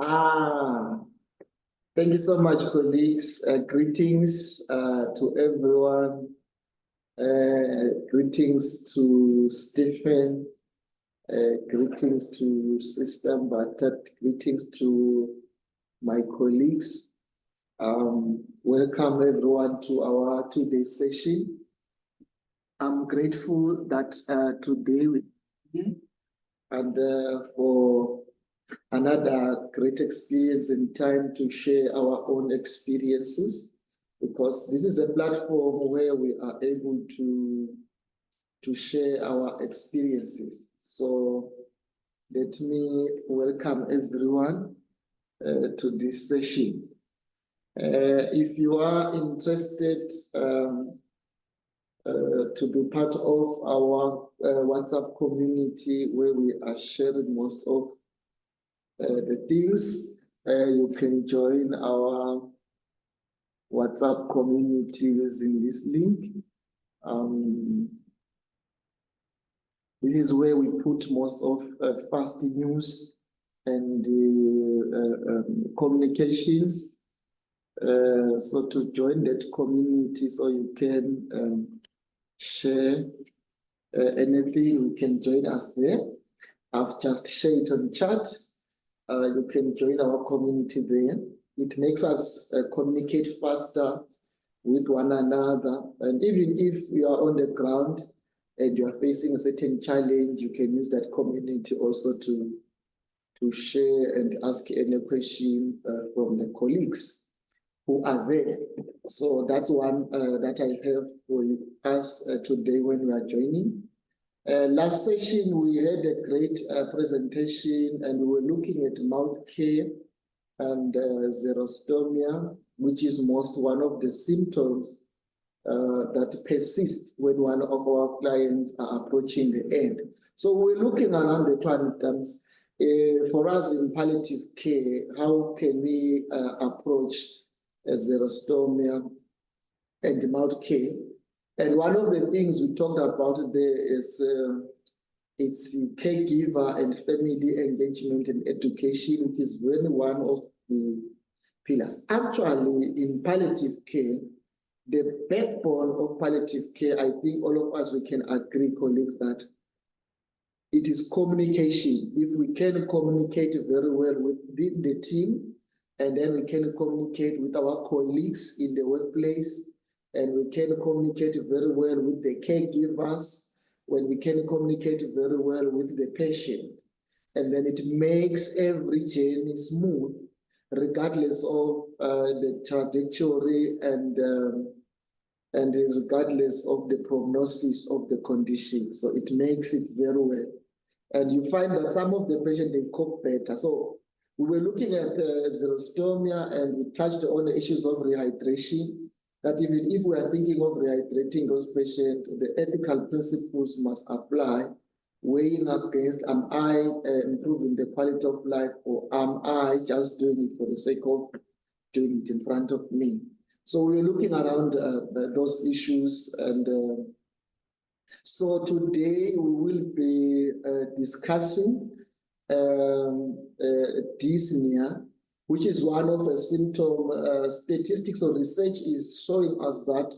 Ah, thank you so much, colleagues. Greetings to everyone. Greetings to Stephen. Greetings to Sister Batat. Greetings to my colleagues. Welcome everyone to our two-day session. I'm grateful that today with me and for another great experience and time to share our own experiences, because this is a platform where we are able to share our experiences. So let me welcome everyone to this session. If you are interested to be part of our WhatsApp community where we are sharing most of the things, you can join our WhatsApp community using this link. This is where we put most of fast news and communications. So to join that community, so you can share anything, you can join us there. I've just shared it on chat. You can join our community there. It makes us communicate faster with one another. And even if you are on the ground and you are facing a certain challenge, you can use that community also to share and ask any question from the colleagues who are there. So that's one that I have for us today when we are joining. Last session, we had a great presentation and we were looking at mouth care and xerostomia, which is one of the symptoms that persist when one of our clients are approaching the end. So we're looking around the 20 terms. For us in palliative care, how can we approach xerostomia and mouth care? And one of the things we talked about there is it's caregiver and family engagement and education, which is really one of the pillars. Actually, in palliative care, the backbone of palliative care, I think all of us, we can agree, colleagues, that it is communication. If we can communicate very well within the team, and then we can communicate with our colleagues in the workplace, and we can communicate very well with the caregivers, when we can communicate very well with the patient, and then it makes every journey smooth, regardless of the trajectory and regardless of the prognosis of the condition. So it makes it very well. And you find that some of the patients, they cope better. So we were looking at xerostomia and we touched on the issues of rehydration, that even if we are thinking of rehydrating those patients, the ethical principles must apply, weighing against, am I improving the quality of life, or am I just doing it for the sake of doing it in front of me? So we're looking around those issues. And so today we will be discussing dyspnea, which is one of the symptom statistics or research is showing us that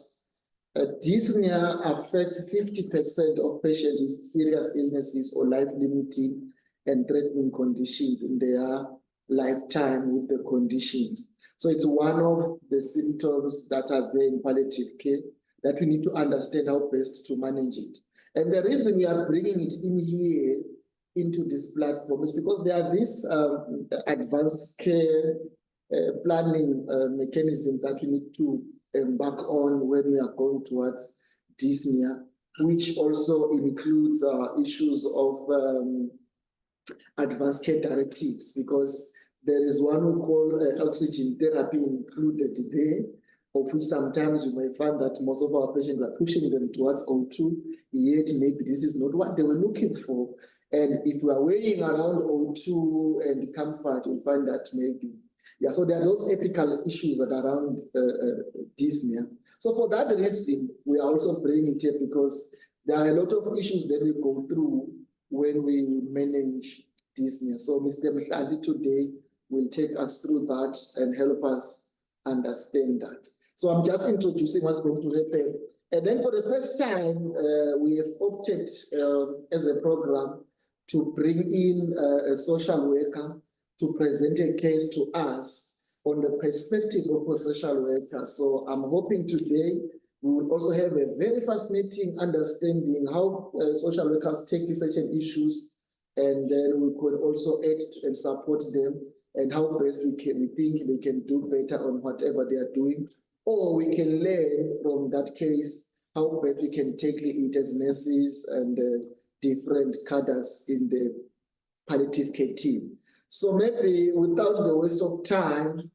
dyspnea affects 50% of patients with serious illnesses or life-limiting and threatening conditions in their lifetime with the conditions. So it's one of the symptoms that are there in palliative care that we need to understand how best to manage it. And the reason we are bringing it in here into this platform is because there are these advanced care planning mechanisms that we need to embark on when we are going towards dyspnea, which also includes issues of advanced care directives, because there is one we call oxygen therapy included there, of which sometimes you may find that most of our patients are pushing them towards O2, yet maybe this is not what they were looking for. And if we are weighing around O2 and comfort, you'll find that maybe, yeah, so there are those ethical issues that are around dyspnea. So for that reason, we are also bringing it here because there are a lot of issues that we go through when we manage dyspnea. So Mr. Mhlali today will take us through that and help us understand that. So I'm just introducing what's going to happen. And then for the first time, we have opted as a program to bring in a social worker to present a case to us on the perspective of a social worker. So I'm hoping today we will also have a very fascinating understanding how social workers take such issues, and then we could also aid and support them, and how best we think they can do better on whatever they are doing, or we can learn from that case how best we can tackle it as nurses and different cadres in the palliative care team. So maybe without the waste of time,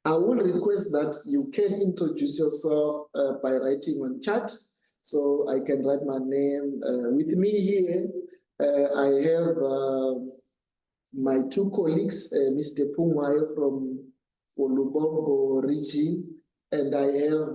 I will request that you can introduce yourself by writing on chat, so I can write my name. With me here, I have my two colleagues, Mr. Pungwayo from Lubongo region, and I have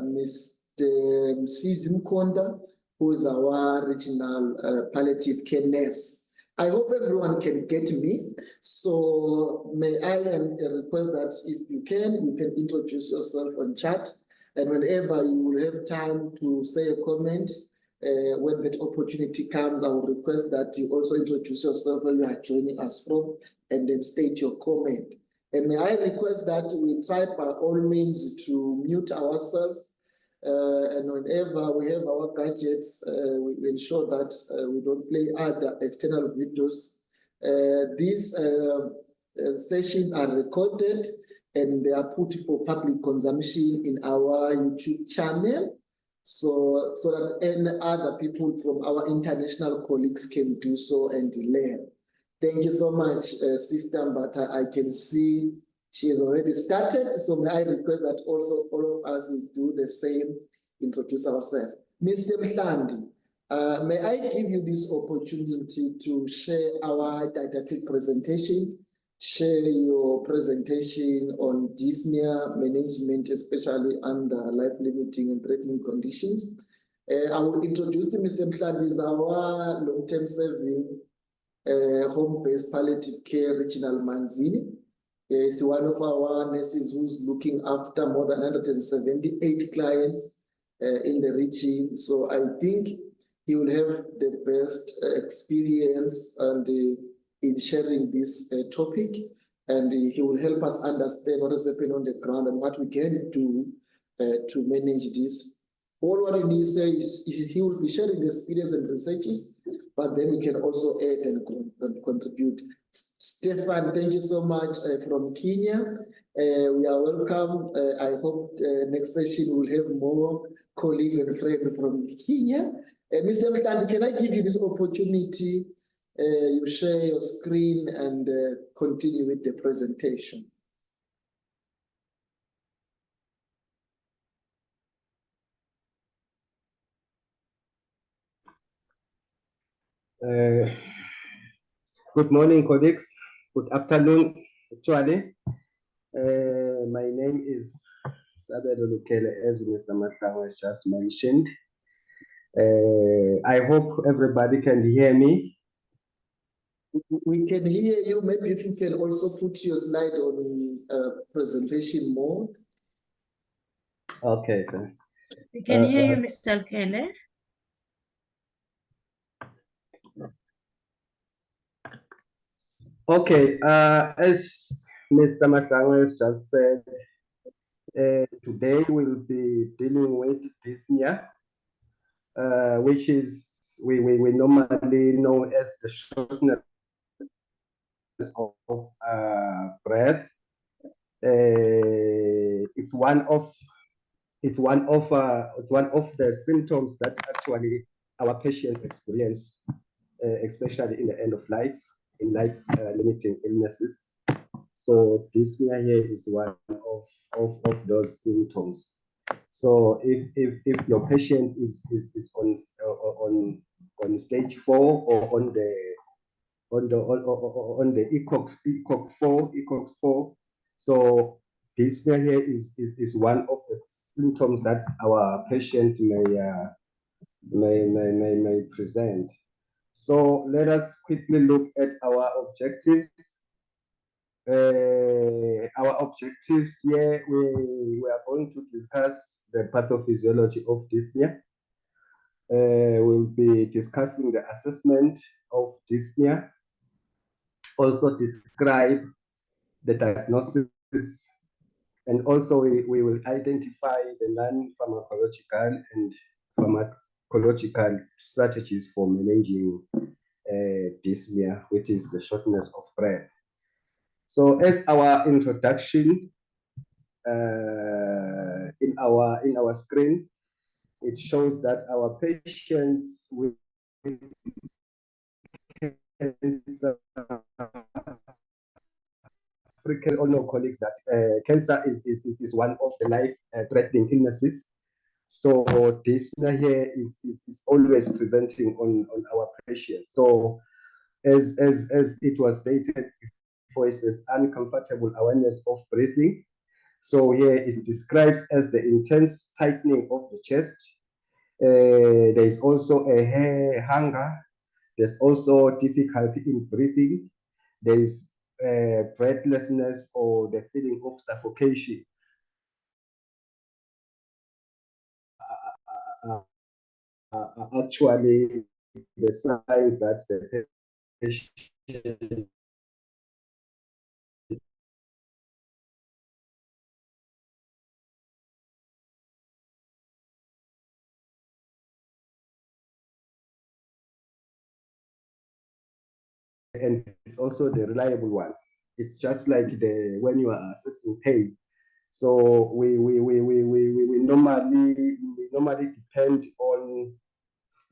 Mr. Msizi Mkonda, who is our regional palliative care nurse. I hope everyone can get me. So may I request that if you can introduce yourself on chat, and whenever you will have time to say a comment, when that opportunity comes, I will request that you also introduce yourself where you are joining us from, and then state your comment. And may I request that we try by all means to mute ourselves, and whenever we have our gadgets, we ensure that we don't play other external videos. These sessions are recorded and they are put for public consumption in our YouTube channel, so that any other people from our international colleagues can do so and learn. Thank you so much, Sister Mbata. I can see she has already started, so may I request that also all of us will do the same, introduce ourselves. Mr. Mhlandi, may I give you this opportunity to share our didactic presentation, share your presentation on dyspnea management, especially under life-limiting and threatening conditions. I will introduce Mr. Mhlandi as our long-term serving home-based palliative care regional Manzini. He's one of our nurses who's looking after more than 178 clients in the region. So I think he will have the best experience and in sharing this topic, and he will help us understand what is happening on the ground and what we can do to manage this. All what we need to say is he will be sharing the experience and researches, but then we can also add and contribute. Stefan, thank you so much from Kenya. We are welcome. I hope next session we'll have more colleagues and friends from Kenya. Mr. Mhlandi, can I give you this opportunity? You share your screen and continue with the presentation. Good morning, colleagues. Good afternoon, actually. My name is Sabedo Lukele, as Mr. Matlawa has just mentioned. I hope everybody can hear me. We can hear you. Maybe if you can also put your slide on presentation mode. Okay, sir. We can hear you, Mr. Lukele. Okay, as Mr. Matlawa has just said, today we'll be dealing with dyspnea, which is we normally know as the shortness of breath. It's one of the symptoms that actually our patients experience, especially in the end of life, in life-limiting illnesses. So dyspnea here is one of those symptoms. So if your patient is on stage 4 or on the ECOG 4, so dyspnea here is one of the symptoms that our patient may present. So let us quickly look at our objectives. Our objectives here, we are going to discuss the pathophysiology of dyspnea. We'll be discussing the assessment of dyspnea, also describe the diagnosis, and also we will identify the non-pharmacological and pharmacological strategies for managing dyspnea, which is the shortness of breath. So as our introduction, in our screen, it shows that our patients with cancer, African, all know colleagues that cancer is one of the life-threatening illnesses. So dyspnea here is always presenting on our patients. So as it was stated before, it says uncomfortable awareness of breathing. So here it describes as the intense tightening of the chest. There is also a hunger. There's also difficulty in breathing. There is breathlessness or the feeling of suffocation. Actually, the signs that the patient and it's also the reliable one. It's just like when you are assessing pain. So we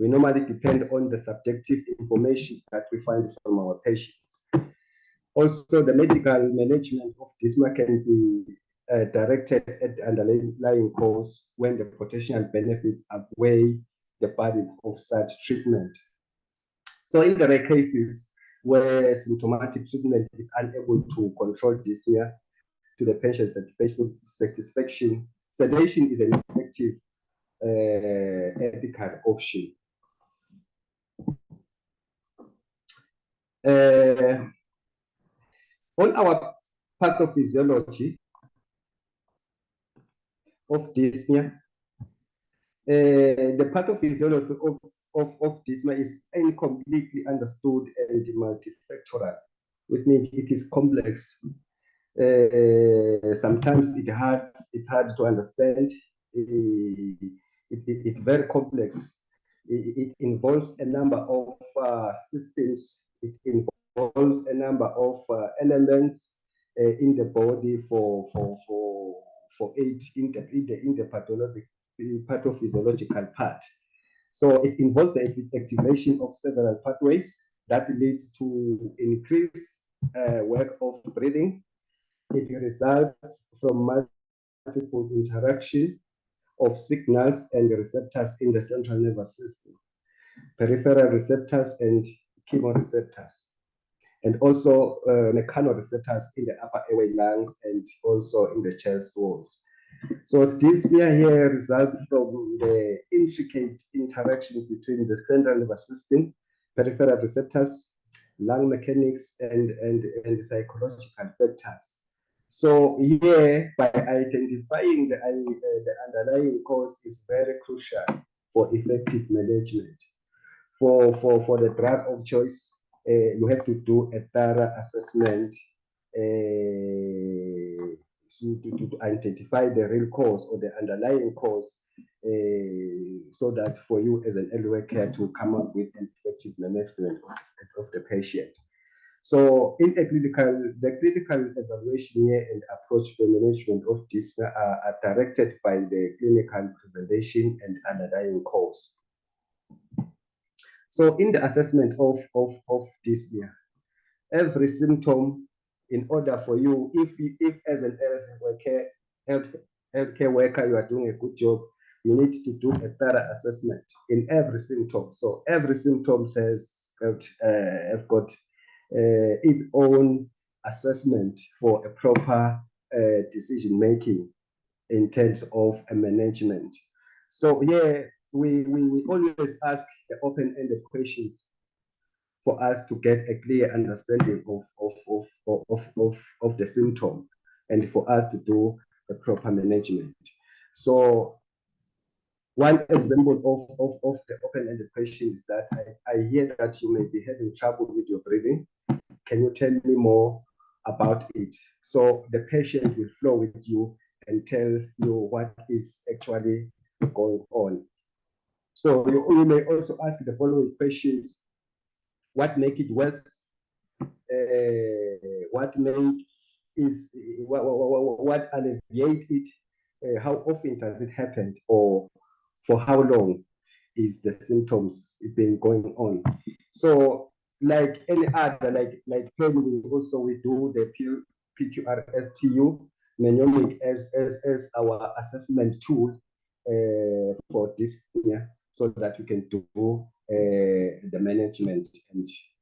normally depend on the subjective information that we find from our patients. Also, the medical management of dyspnea can be directed at the underlying cause when the potential benefits outweigh the burdens of such treatment. So in the rare cases where symptomatic treatment is unable to control dyspnea to the patient's satisfaction, sedation is an effective ethical option. On our pathophysiology of dyspnea, the pathophysiology of dyspnea is incompletely understood and multifactorial, which means it is complex. Sometimes it's hard to understand. It's very complex. It involves a number of systems. It involves a number of elements in the body for aid in the pathophysiological part. So it involves the activation of several pathways that lead to increased work of breathing. It results from multiple interaction of signals and receptors in the central nervous system, peripheral receptors and chemoreceptors, and also mechanoreceptors in the upper airway, lungs, and also in the chest walls. So dyspnea here results from the intricate interaction between the central nervous system, peripheral receptors, lung mechanics, and psychological factors. So here, by identifying the underlying cause is very crucial for effective management. For the drug of choice, you have to do a thorough assessment to identify the real cause or the underlying cause, so that for you as an elderly care to come up with an effective management of the patient. So in the clinical evaluation here and approach the management of dyspnea are directed by the clinical presentation and underlying cause. So in the assessment of dyspnea, every symptom, in order for you, if as an healthcare worker, you are doing a good job, you need to do a thorough assessment in every symptom. So every symptom have got its own assessment for a proper decision making in terms of a management. So here we always ask the open-ended questions. for us to get a clear understanding of the symptom and for us to do a proper management. So one example of the open-ended question is that I hear that you may be having trouble with your breathing. Can you tell me more about it? So the patient will flow with you and tell you what is actually going on. So you may also ask the following questions: what make it worse? What alleviate it? How often does it happen, or for how long is the symptoms been going on? So, like any other, like pain, we do the PQRSTU mnemonic as our assessment tool for dyspnea, so that we can do the management,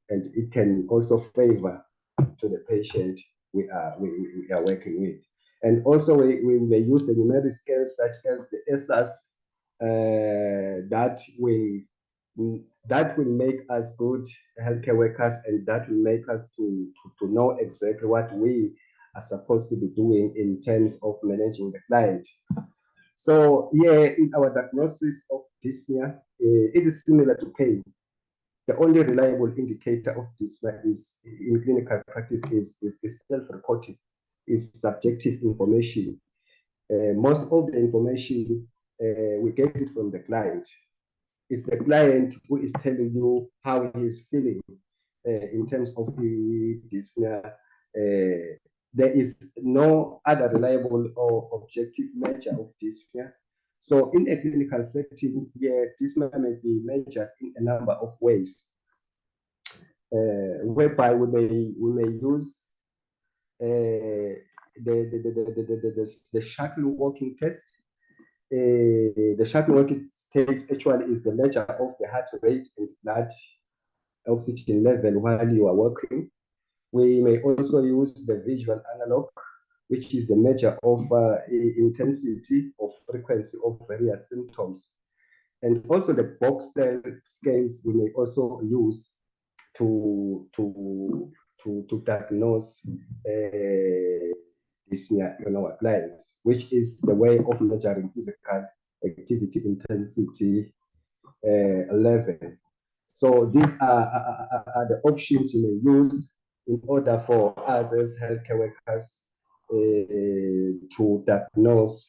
and it can also favor to the patient we are working with. And also we may use the numeric scales such as the ESAS that will make us good healthcare workers, and that will make us to know exactly what we are supposed to be doing in terms of managing the client. So yeah, in our diagnosis of dyspnea, it is similar to pain. The only reliable indicator of dyspnea is in clinical practice is self-reported, is subjective information. Most of the information we get it from the client. It's the client who is telling you how he is feeling in terms of the dyspnea. There is no other reliable or objective measure of dyspnea. So in a clinical setting, yeah, dyspnea may be measured in a number of ways, whereby we may use the shuttle walking test. The shuttle walking test actually is the measure of the heart rate and blood oxygen level while you are walking. We may also use the visual analog, which is the measure of intensity or frequency of various symptoms. And also the box scales we may also use to diagnose dyspnea in our clients, which is the way of measuring physical activity intensity level. So these are the options you may use in order for us as healthcare workers to diagnose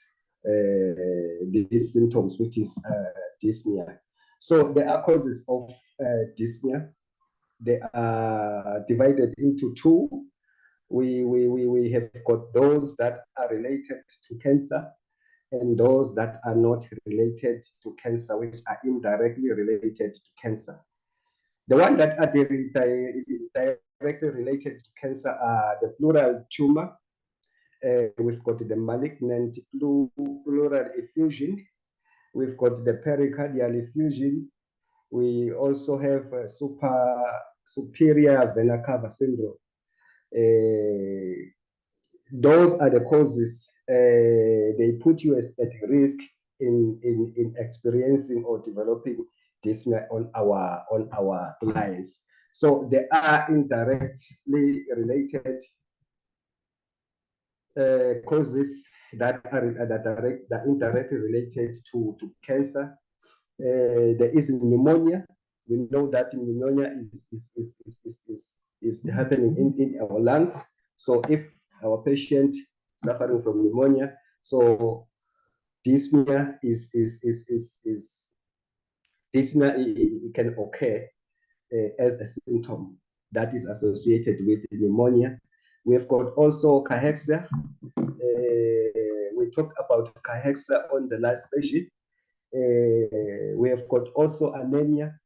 these symptoms, which is dyspnea. So there are causes of dyspnea. They are divided into two. We have got those that are related to cancer and those that are not related to cancer, which are indirectly related to cancer. The one that are directly related to cancer are the pleural tumor. We've got the malignant pleural effusion. We've got the pericardial effusion. We also have superior vena cava syndrome. Those are the causes. They put you at risk in experiencing or developing dyspnea on our clients. So they are indirectly related causes that are indirectly related to cancer. There is pneumonia. We know that pneumonia is happening in our lungs. So if our patient suffering from pneumonia, so dyspnea dyspnea can occur as a symptom that is associated with pneumonia. We've got also cachexia. We talked about cachexia on the last session. We have got also anemia.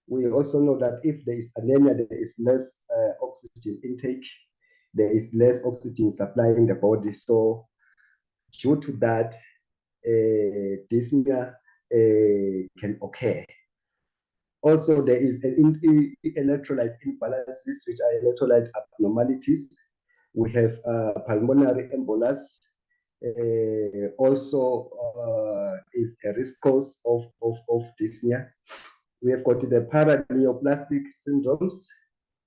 We also know that if there is anemia, there is less oxygen intake. There is less oxygen supplying the body. So due to that, dyspnea can occur. Also, there is an electrolyte imbalances, which are electrolyte abnormalities. We have pulmonary embolus. Also is a risk cause of dyspnea. We have got the paraneoplastic syndromes,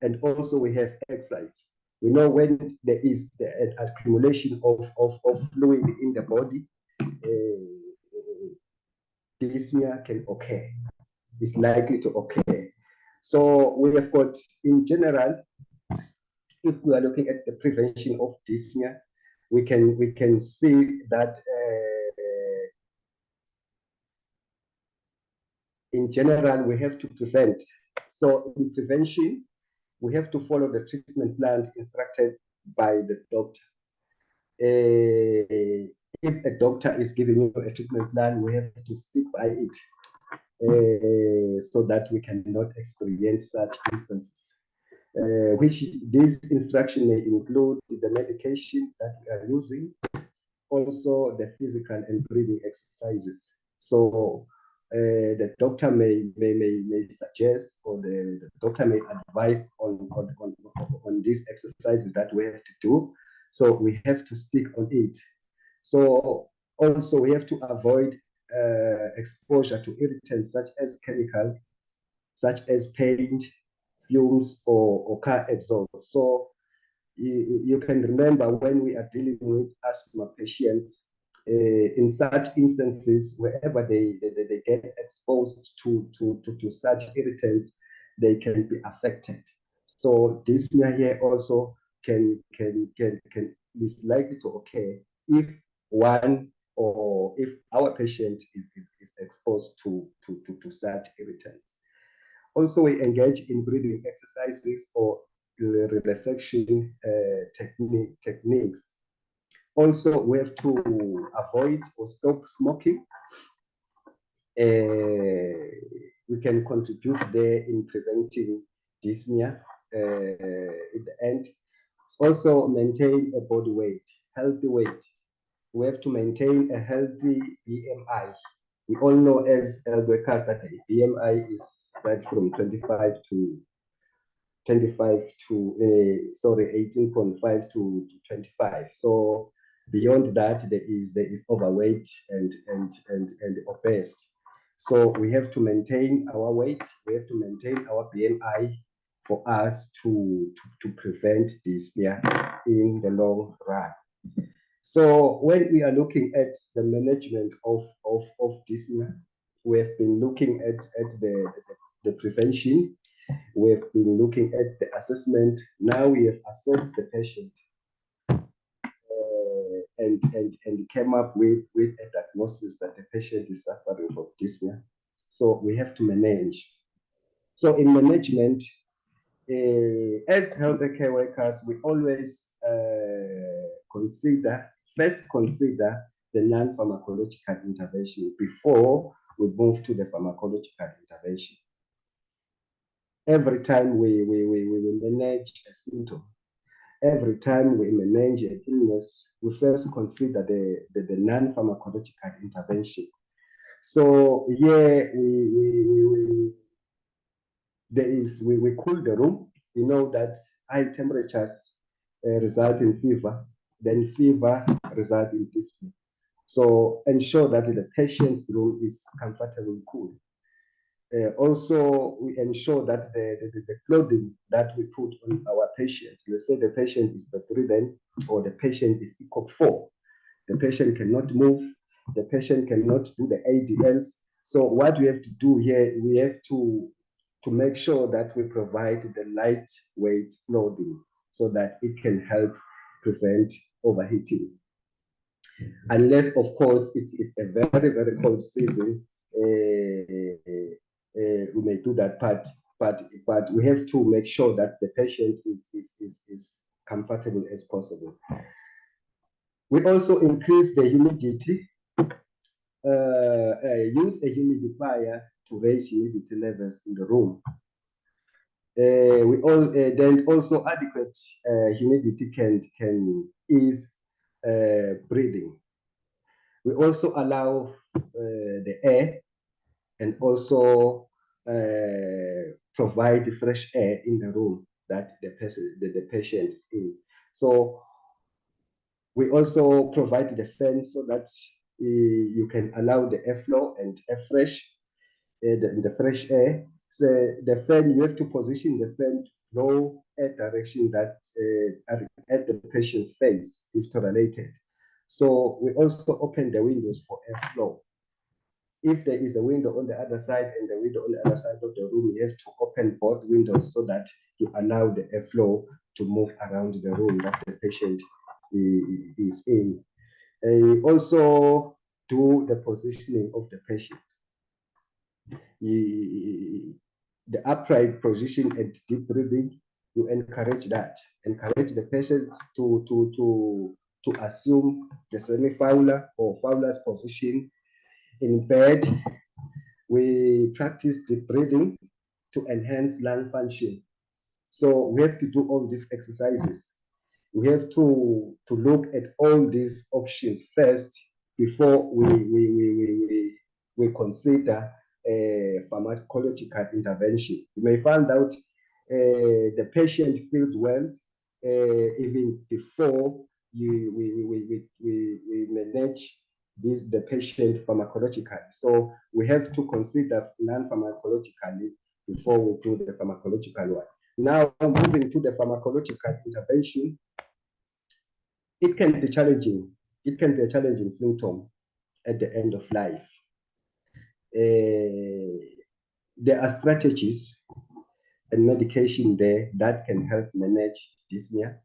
and also we have excite. We know when there is the accumulation of fluid in the body, dyspnea can occur, is likely to occur. So we have got, in general, if we are looking at the prevention of dyspnea, we can see that in general we have to prevent. So in prevention, we have to follow the treatment plan instructed by the doctor. If a doctor is giving you a treatment plan, we have to stick by it so that we cannot experience such instances. Which this instruction may include the medication that we are using, also the physical and breathing exercises. So the doctor may suggest, or the doctor may advise on these exercises that we have to do. So we have to stick on it. So also we have to avoid exposure to irritants such as chemical, such as paint, fumes, or car exhaust. So you can remember when we are dealing with asthma patients, in such instances, wherever they get exposed to such irritants, they can be affected. So dyspnea here also is likely to occur if one, or if our patient is exposed to such irritants. Also, we engage in breathing exercises or relaxation techniques. Also, we have to avoid or stop smoking. We can contribute there in preventing dyspnea. In the end, also maintain a body weight, healthy weight. We have to maintain a healthy BMI. We all know as workers that the BMI is right from 25 to 18.5 to 25. So beyond that, there is overweight and obese. So we have to maintain our weight. We have to maintain our BMI for us to prevent dyspnea in the long run. So when we are looking at the management of dyspnea, we have been looking at the prevention. We have been looking at the assessment. Now we have assessed the patient and came up with a diagnosis that the patient is suffering from dyspnea. So we have to manage. So in management, as healthcare workers, we always first consider the non-pharmacological intervention before we move to the pharmacological intervention. Every time we manage a symptom, every time we manage an illness, we first consider the non-pharmacological intervention. So here we cool the room. We know that high temperatures result in fever, then fever results in dyspnea. So ensure that the patient's room is comfortably cool. Also, we ensure that the clothing that we put on our patient, let's say the patient is bedridden or the patient is ECOG 4, the patient cannot move, the patient cannot do the ADLs. So what we have to do here, we have to make sure that we provide the lightweight clothing so that it can help prevent overheating. Unless, of course, it's a very, very cold season, we may do that part, but we have to make sure that the patient is comfortable as possible. We also increase the humidity, use a humidifier to raise humidity levels in the room. Then also adequate humidity can ease breathing. We also allow the air and also provide fresh air in the room that the patient is in. So we also provide the fan so that you can allow the airflow and air fresh. in the fresh air. So the fan, you have to position the fan to blow a direction that at the patient's face, if tolerated. So we also open the windows for airflow. If there is a window on the other side and the window on the other side of the room, you have to open both windows so that you allow the airflow to move around the room that the patient is in. Also do the positioning of the patient. The upright position and deep breathing, you encourage that. Encourage the patient to assume the semi-Fowler or Fowler's position. In bed, we practice deep breathing to enhance lung function. So we have to do all these exercises. We have to look at all these options first before we consider a pharmacological intervention. You may find out the patient feels well even before we manage the patient pharmacologically. So we have to consider non-pharmacologically before we do the pharmacological one. Now, moving to the pharmacological intervention, it can be challenging. It can be a challenging symptom at the end of life. There are strategies and medication there that can help manage dyspnea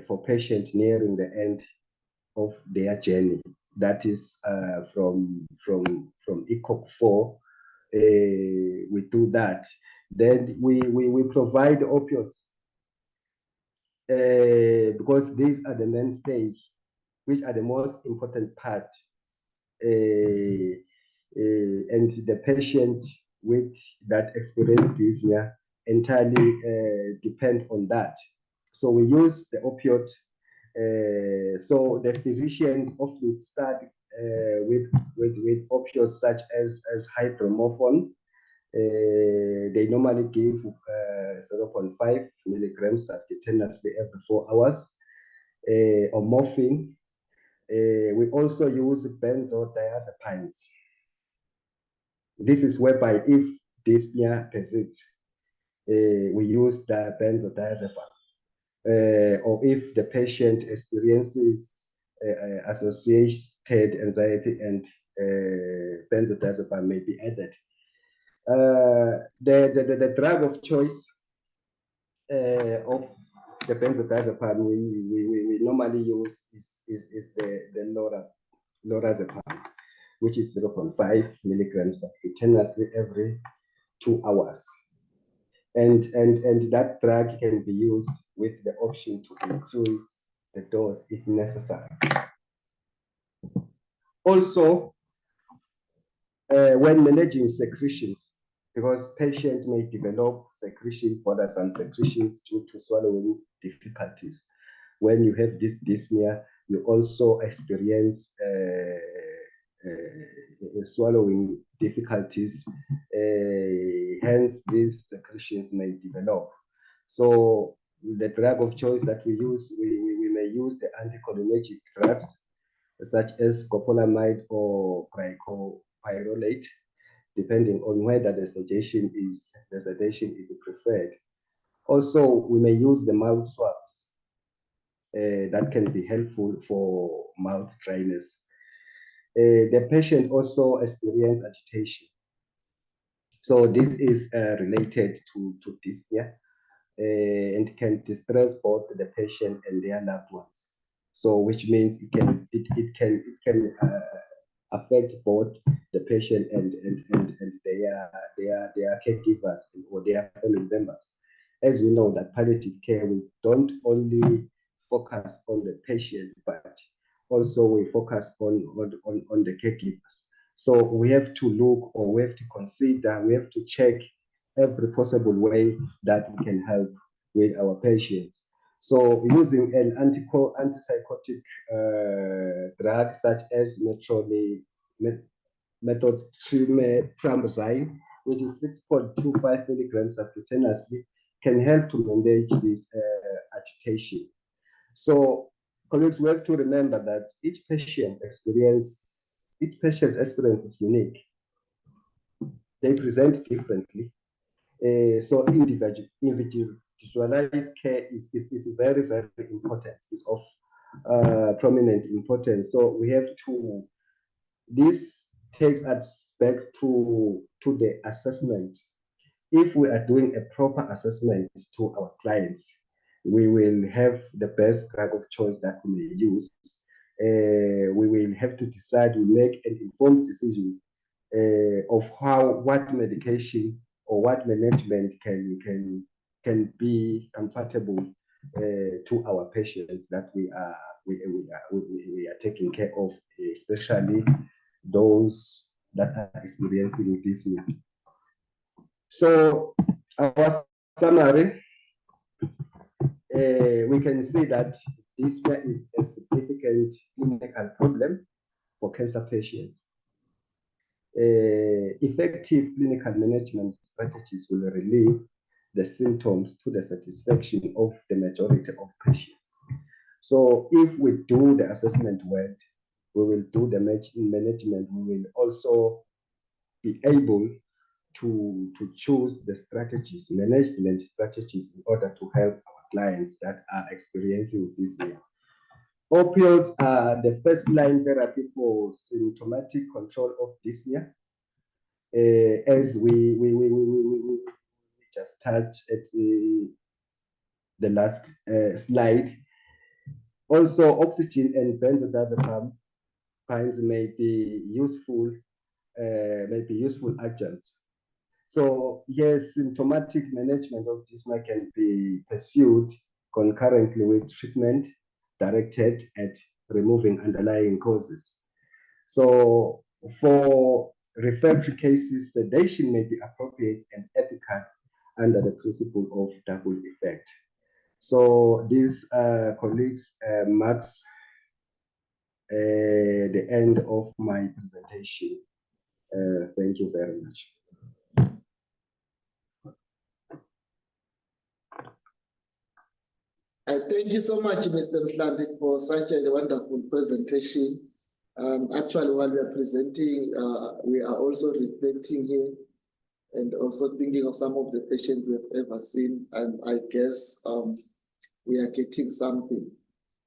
for patients nearing the end of their journey. That is from ECOG 4. We do that. Then we provide opioids because these are the mainstay, which are the most important part. And the patient with that experience dyspnea entirely depend on that. So we use the opioid. So the physicians often start with opioids such as hydromorphone. They normally give 0.5 milligrams subcutaneously every 4 hours, or morphine. We also use benzodiazepines. This is whereby if dyspnea persists, we use the benzodiazepine. Or if the patient experiences associated anxiety, and benzodiazepine may be added. The drug of choice of the benzodiazepine we normally use is the lorazepam, which is 0.5 milligrams subcutaneously every 2 hours. And that drug can be used with the option to increase the dose if necessary. Also, when managing secretions, because patients may develop secretion, bothersome secretions due to swallowing difficulties. When you have this dyspnea, you also experience swallowing difficulties. Hence, these secretions may develop. So the drug of choice that we use, we may use the anticholinergic drugs such as scopolamide or glycopyrrolate, depending on whether the sedation is preferred. Also, we may use the mouth swabs that can be helpful for mouth dryness. The patient also experiences agitation. So this is related to dyspnea and can distress both the patient and their loved ones. So which means it can affect both the patient and their caregivers or their family members. As we know that palliative care, we don't only focus on the patient, but also we focus on the caregivers. So we have to look, or we have to consider, we have to check every possible way that we can help with our patients. So using an antipsychotic drug such as methotrexate, which is 6.25 milligrams subcutaneously, can help to manage this agitation. So, colleagues, we have to remember that each patient's experience is unique. they present differently. So individualized care is very, very important. It's of prominent importance. So we have to, this takes us back to the assessment. If we are doing a proper assessment to our clients, we will have the best drug of choice that we may use. We will have to decide, we make an informed decision of what medication or what management can be compatible to our patients that we are taking care of, especially those that are experiencing dyspnea. So our summary, we can see that dyspnea is a significant clinical problem for cancer patients. Effective clinical management strategies will relieve the symptoms to the satisfaction of the majority of patients. So if we do the assessment well, we will do the management, we will also be able to choose the strategies, management strategies, in order to help our clients that are experiencing dyspnea. Opioids are the first-line therapy for symptomatic control of dyspnea. As we just touched at the last slide. Also, oxygen and benzodiazepines may be useful agents. So yes, symptomatic management of dyspnea can be pursued concurrently with treatment directed at removing underlying causes. So for refractory cases, sedation may be appropriate and ethical under the principle of double effect. So these colleagues marks the end of my presentation. Thank you very much. Thank you so much, Mr. Mhlanti, for such a wonderful presentation. Actually, while we are presenting, we are also reflecting here and also thinking of some of the patients we have ever seen, and I guess we are getting something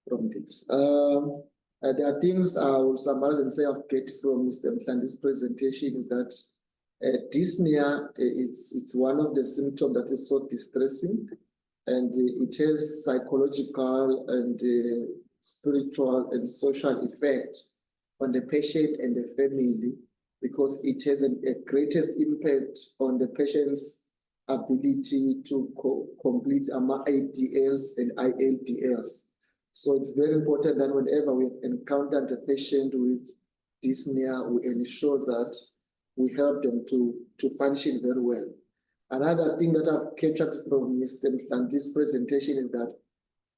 from this. There are things I will summarize and say I've get from Mr. Mhlanti's presentation is that dyspnea, it's one of the symptoms that is so distressing, and it has psychological and spiritual and social effect on the patient and the family, because it has a greatest impact on the patient's ability to complete ADLs and ILDLs. So it's very important that whenever we encounter a patient with dyspnea, we ensure that we help them to function very well. Another thing that I've captured from Mr. Mhlanti's presentation is that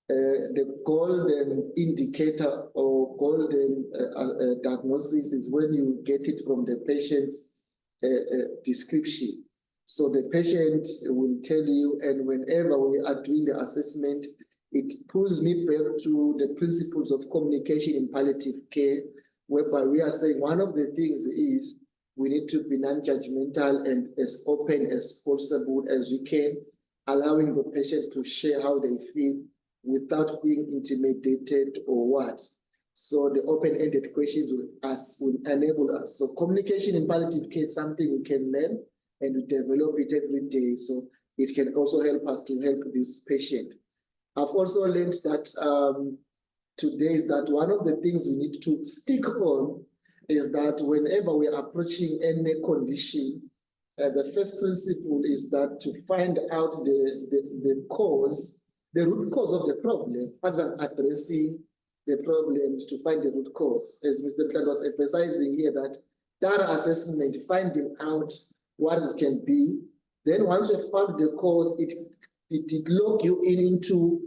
the golden indicator or golden diagnosis is when you get it from the patient's description. So the patient will tell you, and whenever we are doing the assessment, it pulls me back to the principles of communication in palliative care, whereby we are saying one of the things is we need to be non-judgmental and as open as possible as we can, allowing the patients to share how they feel without being intimidated or what. So the open-ended questions will enable us. So communication in palliative care is something we can learn and we develop it every day. So it can also help us to help this patient. I've also learned that today is that one of the things we need to stick on is that whenever we are approaching any condition, the first principle is that to find out the cause, the root cause of the problem, other than addressing the problems, to find the root cause. As Mr. Mhlanti was emphasizing here, that data assessment, finding out what it can be. Then once we found the cause, it lock you into,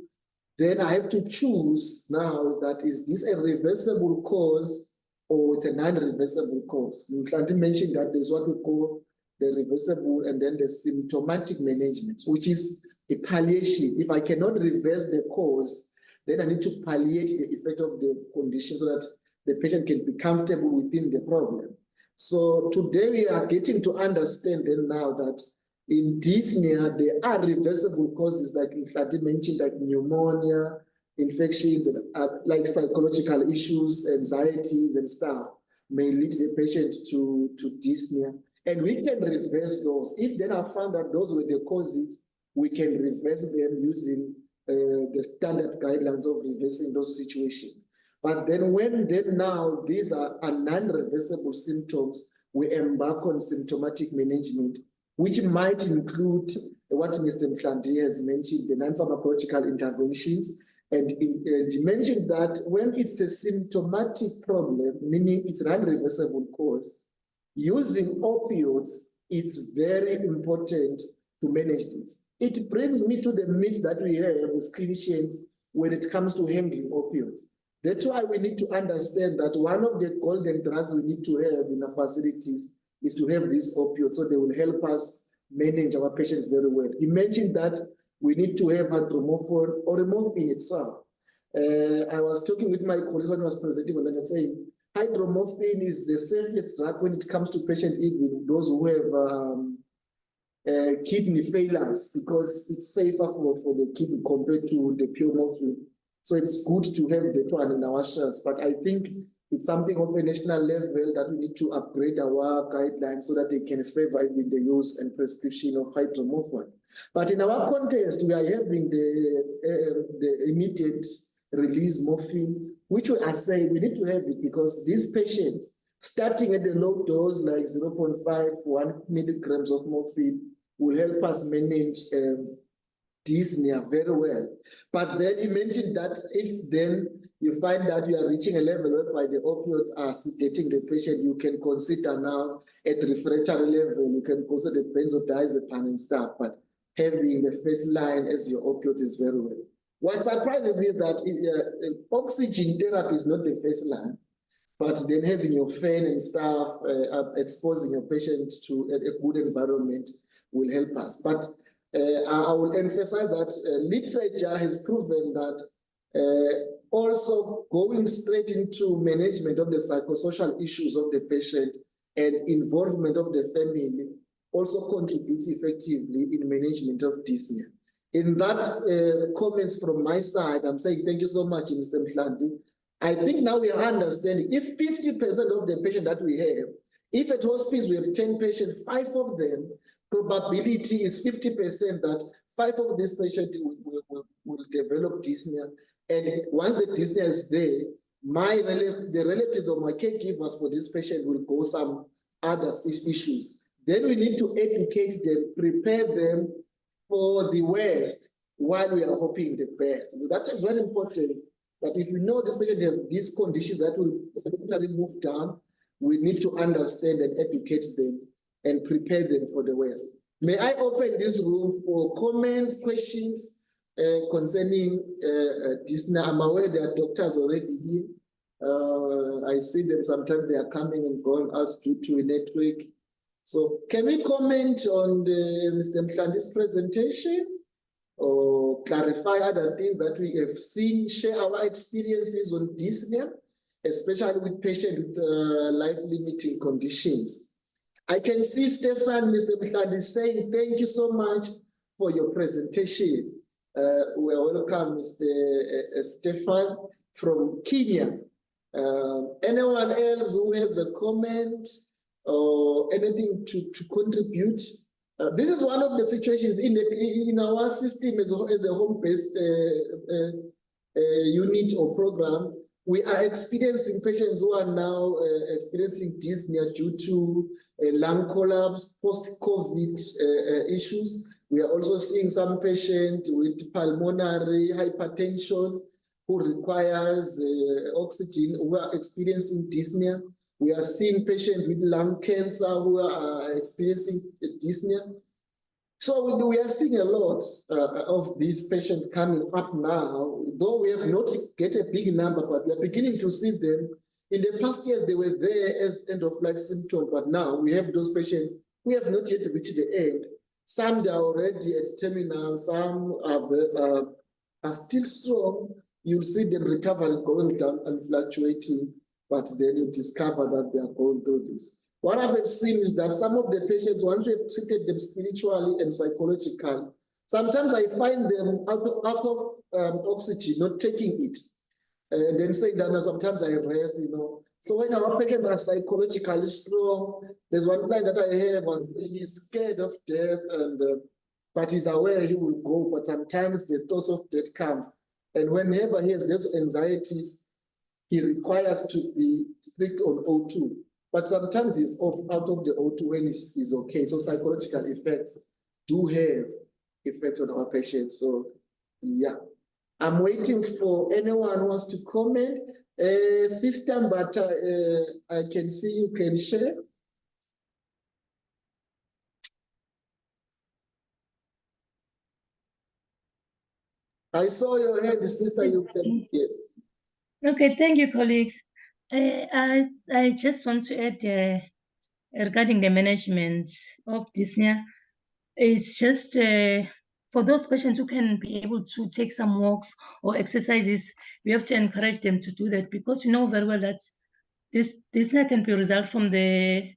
then I have to choose now that is this a reversible cause or it's a non-reversible cause. Mhlanti mentioned that there's what we call the reversible and then the symptomatic management, which is a palliation. If I cannot reverse the cause, then I need to palliate the effect of the condition so that the patient can be comfortable within the problem. So today we are getting to understand then now that in dyspnea, there are reversible causes, like Hlati mentioned, like pneumonia, infections, and like psychological issues, anxieties and stuff may lead the patient to dyspnea. And we can reverse those. If then I found that those were the causes, we can reverse them using the standard guidelines of reversing those situations. But then when now these are non-reversible symptoms, we embark on symptomatic management, which might include what Mr. Mhlandi has mentioned, the non-pharmacological interventions. And he mentioned that when it's a symptomatic problem, meaning it's an unreversible cause, using opioids, it's very important to manage this. It brings me to the myth that we have as clinicians when it comes to handling opioids. That's why we need to understand that one of the golden drugs we need to have in our facilities is to have these opioids, so they will help us manage our patients very well. He mentioned that we need to have hydromorphone or morphine itself. I was talking with my colleagues when I was presenting, and I was saying hydromorphine is the safest drug when it comes to patients, even those who have kidney failures, because it's safer for the kidney compared to the pure morphine. So it's good to have that one in our shelves, but I think it's something of a national level that we need to upgrade our guidelines so that they can favor even the use and prescription of hydromorphone. But in our context, we are having the immediate release morphine, which we are saying we need to have it because these patients, starting at the low dose, like 0.5, 1 milligrams of morphine, will help us manage dyspnea very well. But then he mentioned that if then you find that you are reaching a level whereby the opioids are sedating the patient, you can consider now at refractory level, you can consider benzodiazepine and stuff, but having the first line as your opioids is very well. What surprises me is that oxygen therapy is not the first line, but then having your fan and stuff, exposing your patient to a good environment will help us. But I will emphasize that literature has proven that also going straight into management of the psychosocial issues of the patient and involvement of the family also contributes effectively in management of dyspnea. In that comments from my side, I'm saying thank you so much, Mr. Mhlandi. I think now we are understanding if 50% of the patients that we have, if at hospice we have 10 patients, 5 of them, probability is 50% that 5 of these patients will develop dyspnea. And once the dyspnea is there, the relatives of my caregivers for this patient will go some other issues. Then we need to educate them, prepare them for the worst while we are hoping the best. So that is very important, that if we know this patient has these conditions that will eventually move down, we need to understand and educate them and prepare them for the worst. May I open this room for comments, questions concerning dyspnea? I'm aware there are doctors already here. I see them sometimes they are coming and going out due to a network. So can we comment on Mr. Mhlandi's presentation or clarify other things that we have seen, share our experiences on dyspnea, especially with patients with life-limiting conditions? I can see Stefan, Mr. Mhlandi saying, thank you so much for your presentation. We welcome Mr. Stefan from Kenya. Anyone else who has a comment or anything to contribute? This is one of the situations in our system as a home-based unit or program. We are experiencing patients who are now experiencing dyspnea due to lung collapse, post-COVID issues. We are also seeing some patients with pulmonary hypertension who requires oxygen, who are experiencing dyspnea. We are seeing patients with lung cancer who are experiencing dyspnea. So we are seeing a lot of these patients coming up now, though we have not get a big number, but we are beginning to see them. In the past years, they were there as end-of-life symptoms, but now we have those patients who have not yet reached the end. Some they are already at terminal, some are still strong. You'll see them recovering, going down and fluctuating, but then you discover that they are going through this. what I've seen is that some of the patients, once we've treated them spiritually and psychologically, sometimes I find them out of oxygen, not taking it. And then saying that sometimes I rest, So when our patients are psychologically strong, there's one client that I have was he's scared of death, but he's aware he will go, but sometimes the thoughts of death come. And whenever he has these anxieties, he requires to be strict on O2. But sometimes he's out of the O2 when he's okay. So psychological effects do have effect on our patients. So yeah. I'm waiting for anyone who wants to comment. Sister, but I can see you can share. I saw your hand, sister, you can, yes. Okay, thank you, colleagues. I just want to add regarding the management of dyspnea. It's just for those patients who can be able to take some walks or exercises, we have to encourage them to do that, because we know very well that this dyspnea can be result from the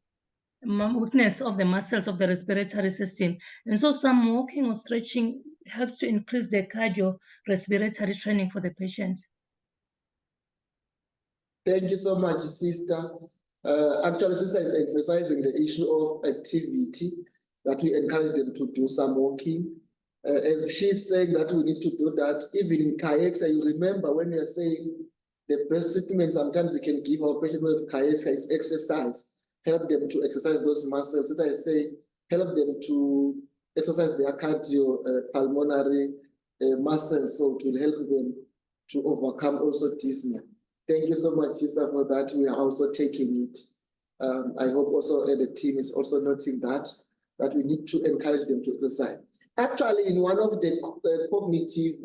weakness of the muscles of the respiratory system. And so some walking or stretching helps to increase the cardiorespiratory training for the patients. Thank you so much, sister. Actually, sister is emphasizing the issue of activity, that we encourage them to do some walking. As she's saying that we need to do that, even in KAEXA, you remember when we are saying the best treatment sometimes we can give our patients with KAEXA is exercise. Help them to exercise those muscles. As I say, help them to exercise their cardiopulmonary muscles, so it will help them to overcome also dyspnea. Thank you so much, sister, for that. We are also taking it. I hope also the team is also noting that we need to encourage them to exercise. Actually, in one of the cognitive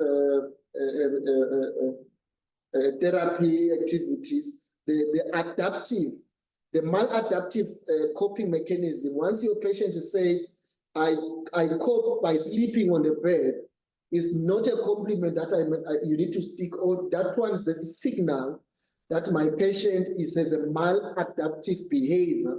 therapy activities, the maladaptive coping mechanism, once your patient says, I cope by sleeping on the bed, is not a compliment that you need to stick on. That one is a signal that my patient has a maladaptive behavior.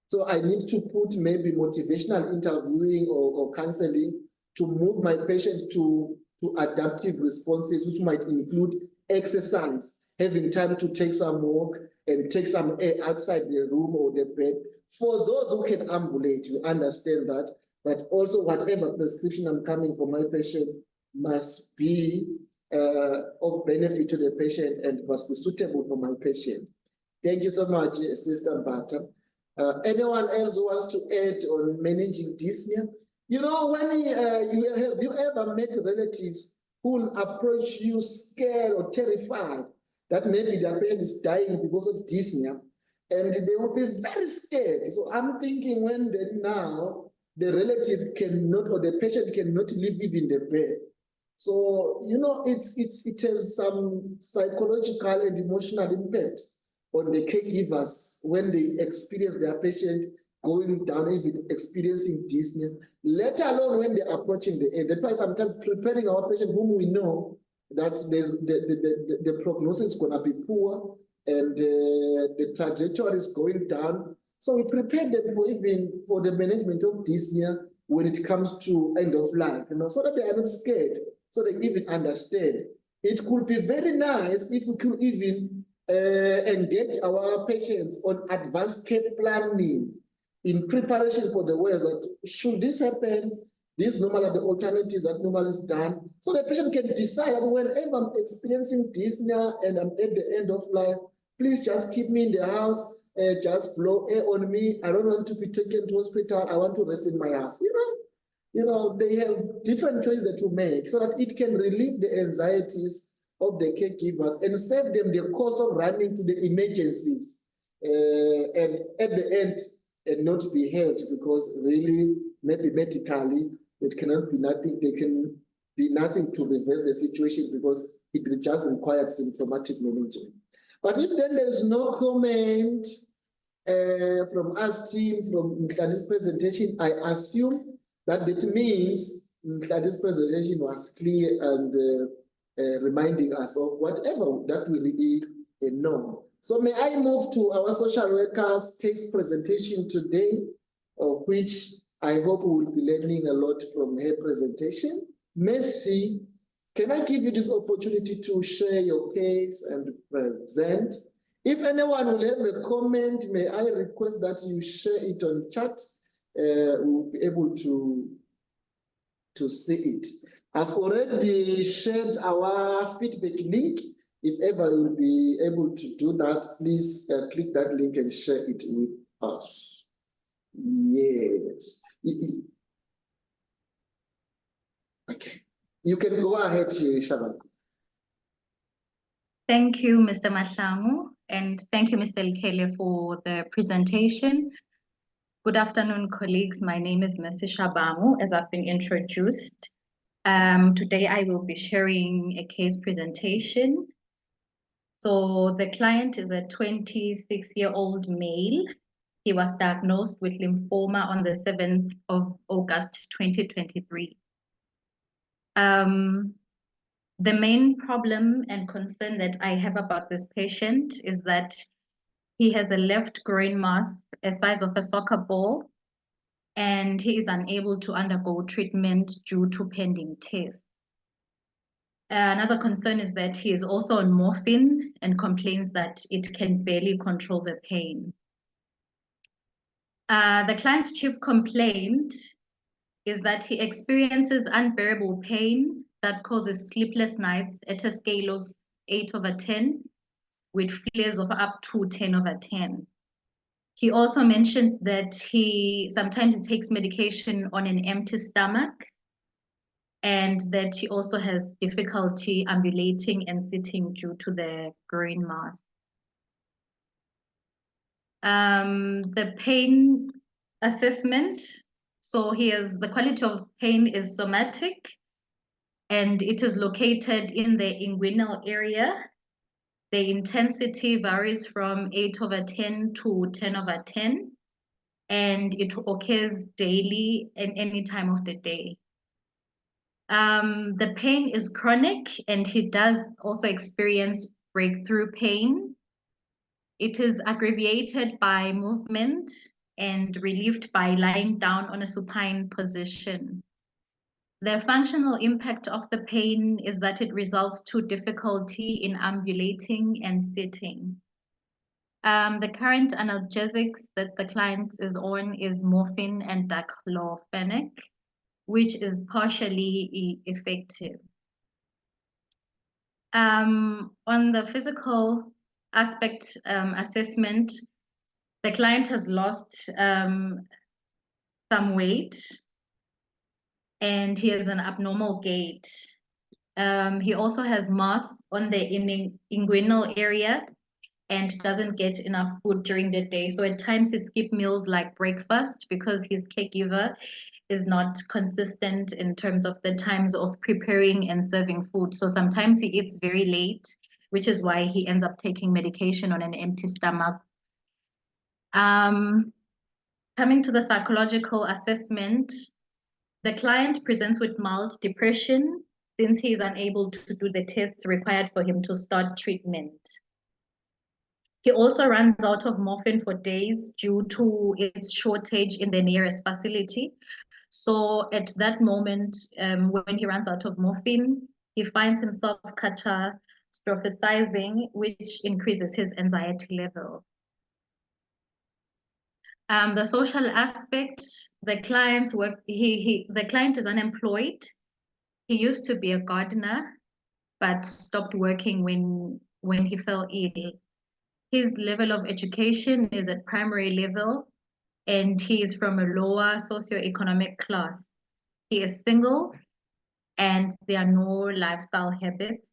So I need to put maybe motivational interviewing or counseling to move my patient to adaptive responses, which might include exercise, having time to take some walk and take some air outside the room or the bed. For those who can ambulate, you understand that also whatever prescription I'm coming for my patient must be of benefit to the patient and must be suitable for my patient. Thank you so much, Sister Mbata. Anyone else who wants to add on managing dyspnea? When you ever met relatives who will approach you scared or terrified that maybe their parent is dying because of dyspnea, and they will be very scared. So I'm thinking when now the relative cannot, or the patient cannot live even the bed. So, it has some psychological and emotional impact on the caregivers when they experience their patient going down, even experiencing dyspnea, let alone when they're approaching the end. That's why sometimes preparing our patient whom we know that the prognosis is going to be poor and the trajectory is going down. So we prepare them for the management of dyspnea when it comes to end of life, so that they are not scared, so they even understand. It could be very nice if we could even engage our patients on advanced care planning in preparation for the worst, that should this happen, these normally are the alternatives that normally is done, so the patient can decide that whenever I'm experiencing dyspnea and I'm at the end of life, please just keep me in the house, just blow air on me. I don't want to be taken to hospital. I want to rest in my house. They have different choices that to make so that it can relieve the anxieties of the caregivers and save them the cost of running to the emergencies and at the end and not be held, because really maybe medically it cannot be nothing. There can be nothing to reverse the situation because it just required symptomatic management. But if then there's no comment from us team, from Mhladi's presentation, I assume that means Mhladi's presentation was clear and reminding us of whatever that we really know. So may I move to our social worker's case presentation today, of which I hope we will be learning a lot from her presentation. Mercy, can I give you this opportunity to share your case and present? If anyone will have a comment, may I request that you share it on chat. We'll be able to see it. I've already shared our feedback link. If ever you'll be able to do that, please click that link and share it with us. Yes. Okay. You can go ahead, Shaban. Thank you, Mr. Mahlangu, and thank you, Mr. Lekele, for the presentation. Good afternoon, colleagues. My name is Mercy Shabangu, as I've been introduced. Today, I will be sharing a case presentation. So the client is a 26-year-old male. He was diagnosed with lymphoma on the 7th of August, 2023. The main problem and concern that I have about this patient is that he has a left groin mass the size of a soccer ball, and he is unable to undergo treatment due to pending tests. Another concern is that he is also on morphine and complains that it can barely control the pain. The client's chief complaint is that he experiences unbearable pain that causes sleepless nights at a scale of 8/10, with flares of up to 10/10. He also mentioned that sometimes he takes medication on an empty stomach, and that he also has difficulty ambulating and sitting due to the groin mass. The pain assessment. So the quality of pain is somatic, and it is located in the inguinal area. The intensity varies from 8/10 to 10/10, and it occurs daily and any time of the day. The pain is chronic, and he does also experience breakthrough pain. It is aggravated by movement and relieved by lying down on a supine position. The functional impact of the pain is that it results to difficulty in ambulating and sitting. The current analgesics that the client is on is morphine and diclofenac, which is partially effective. On the physical aspect assessment, the client has lost some weight, and he has an abnormal gait. He also has mass on the inguinal area and doesn't get enough food during the day. So at times he skips meals like breakfast because his caregiver is not consistent in terms of the times of preparing and serving food. So sometimes he eats very late, which is why he ends up taking medication on an empty stomach. Coming to the psychological assessment, the client presents with mild depression since he is unable to do the tests required for him to start treatment. He also runs out of morphine for days due to its shortage in the nearest facility. So at that moment, when he runs out of morphine, he finds himself catastrophizing, which increases his anxiety level. The social aspect, the client's work, the client is unemployed. He used to be a gardener, but stopped working when he fell ill. His level of education is at primary level, and he is from a lower socioeconomic class. He is single, and there are no lifestyle habits.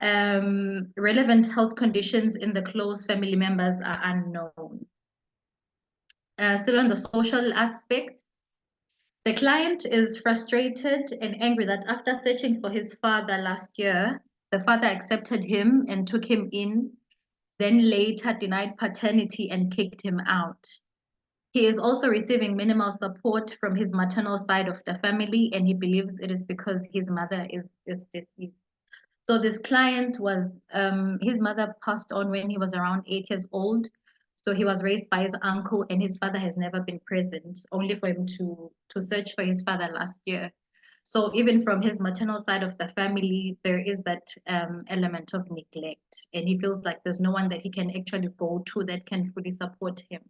Relevant health conditions in the close family members are unknown. Still on the social aspect, the client is frustrated and angry that after searching for his father last year, the father accepted him and took him in, then later denied paternity and kicked him out. He is also receiving minimal support from his maternal side of the family, and he believes it is because his mother is deceased. So this client was, his mother passed on when he was around 8 years old. So he was raised by his uncle, and his father has never been present, only for him to search for his father last year. So even from his maternal side of the family, there is that element of neglect, and he feels like there's no one that he can actually go to that can fully support him.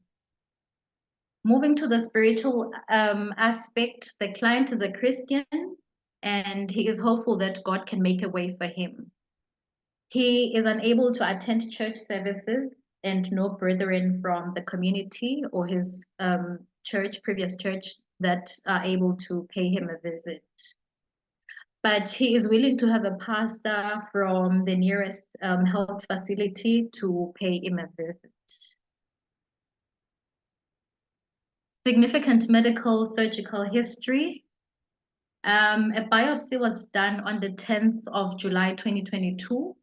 Moving to the spiritual aspect, the client is a Christian, and he is hopeful that God can make a way for him. He is unable to attend church services, and no brethren from the community or his previous church, that are able to pay him a visit. But he is willing to have a pastor from the nearest health facility to pay him a visit. Significant medical surgical history. A biopsy was done on the 10th of July 2022,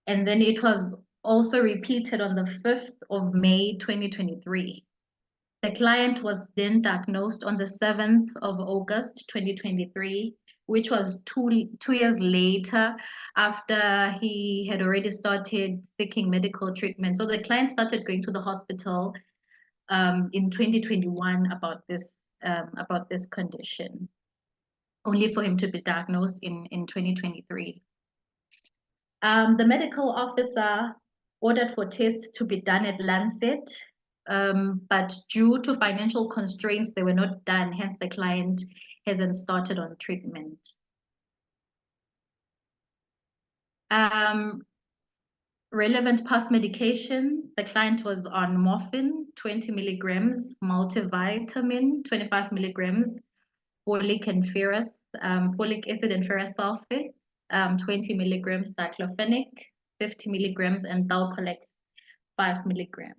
and then it was also repeated on the 5th of May 2023. The client was then diagnosed on the 7th of August 2023, which was two years later after he had already started seeking medical treatment. So the client started going to the hospital in 2021 about this condition, only for him to be diagnosed in 2023. The medical officer ordered for tests to be done at Lancet, but due to financial constraints, they were not done. Hence, the client hasn't started on treatment. Relevant past medication, the client was on morphine, 20 milligrams, multivitamin, 25 milligrams, folic acid and ferrous sulfate, 20 milligrams diclofenac, 50 milligrams, and Dalcolex, 5 milligrams.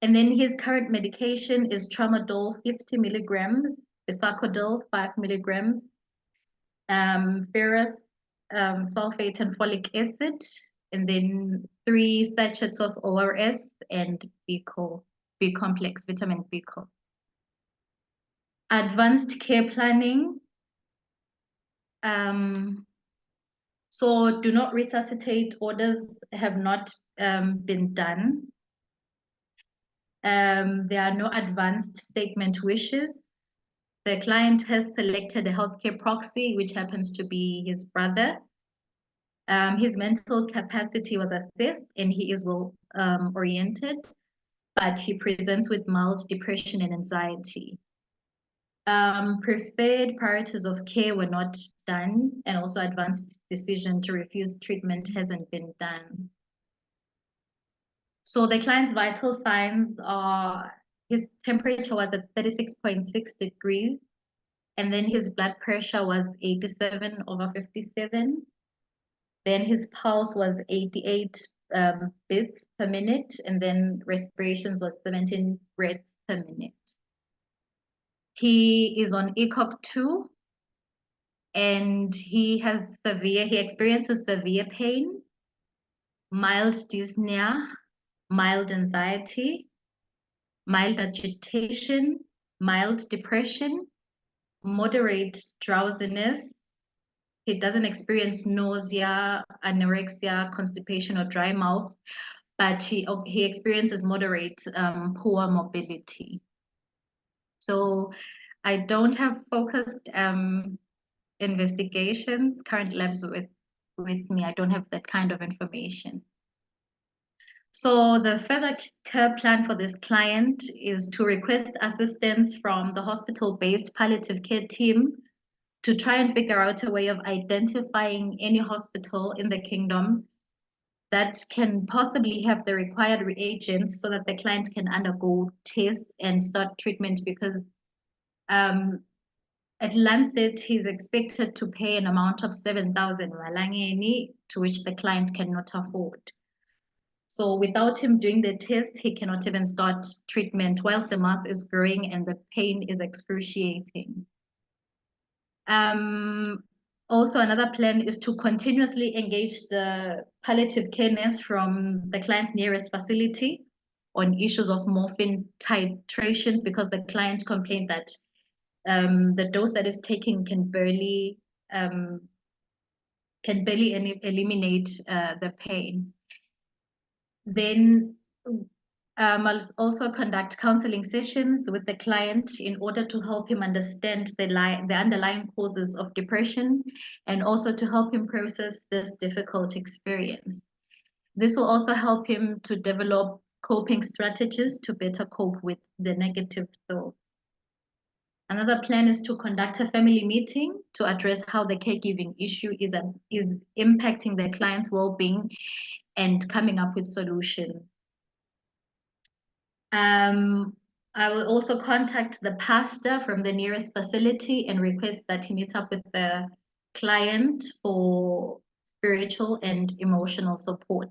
And then his current medication is tramadol, 50 milligrams, Bisacodil, 5 milligrams, ferrous sulfate and folic acid, and then 3 sachets of ORS and B-complex, vitamin B. Advanced care planning. So do not resuscitate orders have not been done. There are no advanced statement wishes. The client has selected a healthcare proxy, which happens to be his brother. His mental capacity was assessed, and he is well oriented, but he presents with mild depression and anxiety. Preferred priorities of care were not done, and also advanced decision to refuse treatment hasn't been done. So the client's vital signs are his temperature was at 36.6 degrees, and then his blood pressure was 87/57. Then his pulse was 88 beats per minute, and then respirations was 17 breaths per minute. He is on ECOG 2, and he experiences severe pain, mild dyspnea, mild anxiety, mild agitation, mild depression, moderate drowsiness. He doesn't experience nausea, anorexia, constipation, or dry mouth, but he experiences moderate poor mobility. So I don't have focused investigations, current labs with me. I don't have that kind of information. So the further care plan for this client is to request assistance from the hospital-based palliative care team to try and figure out a way of identifying any hospital in the kingdom that can possibly have the required reagents so that the client can undergo tests and start treatment, because at Lancet, he's expected to pay an amount of 7,000 malangeni, to which the client cannot afford. So without him doing the test, he cannot even start treatment whilst the mass is growing and the pain is excruciating. Also, another plan is to continuously engage the palliative care nurse from the client's nearest facility on issues of morphine titration, because the client complained that the dose that is taken can barely can barely eliminate the pain. Then I'll also conduct counseling sessions with the client in order to help him understand the underlying causes of depression and also to help him process this difficult experience. This will also help him to develop coping strategies to better cope with the negative thoughts. Another plan is to conduct a family meeting to address how the caregiving issue is impacting the client's well-being and coming up with solutions. I will also contact the pastor from the nearest facility and request that he meets up with the client for spiritual and emotional support.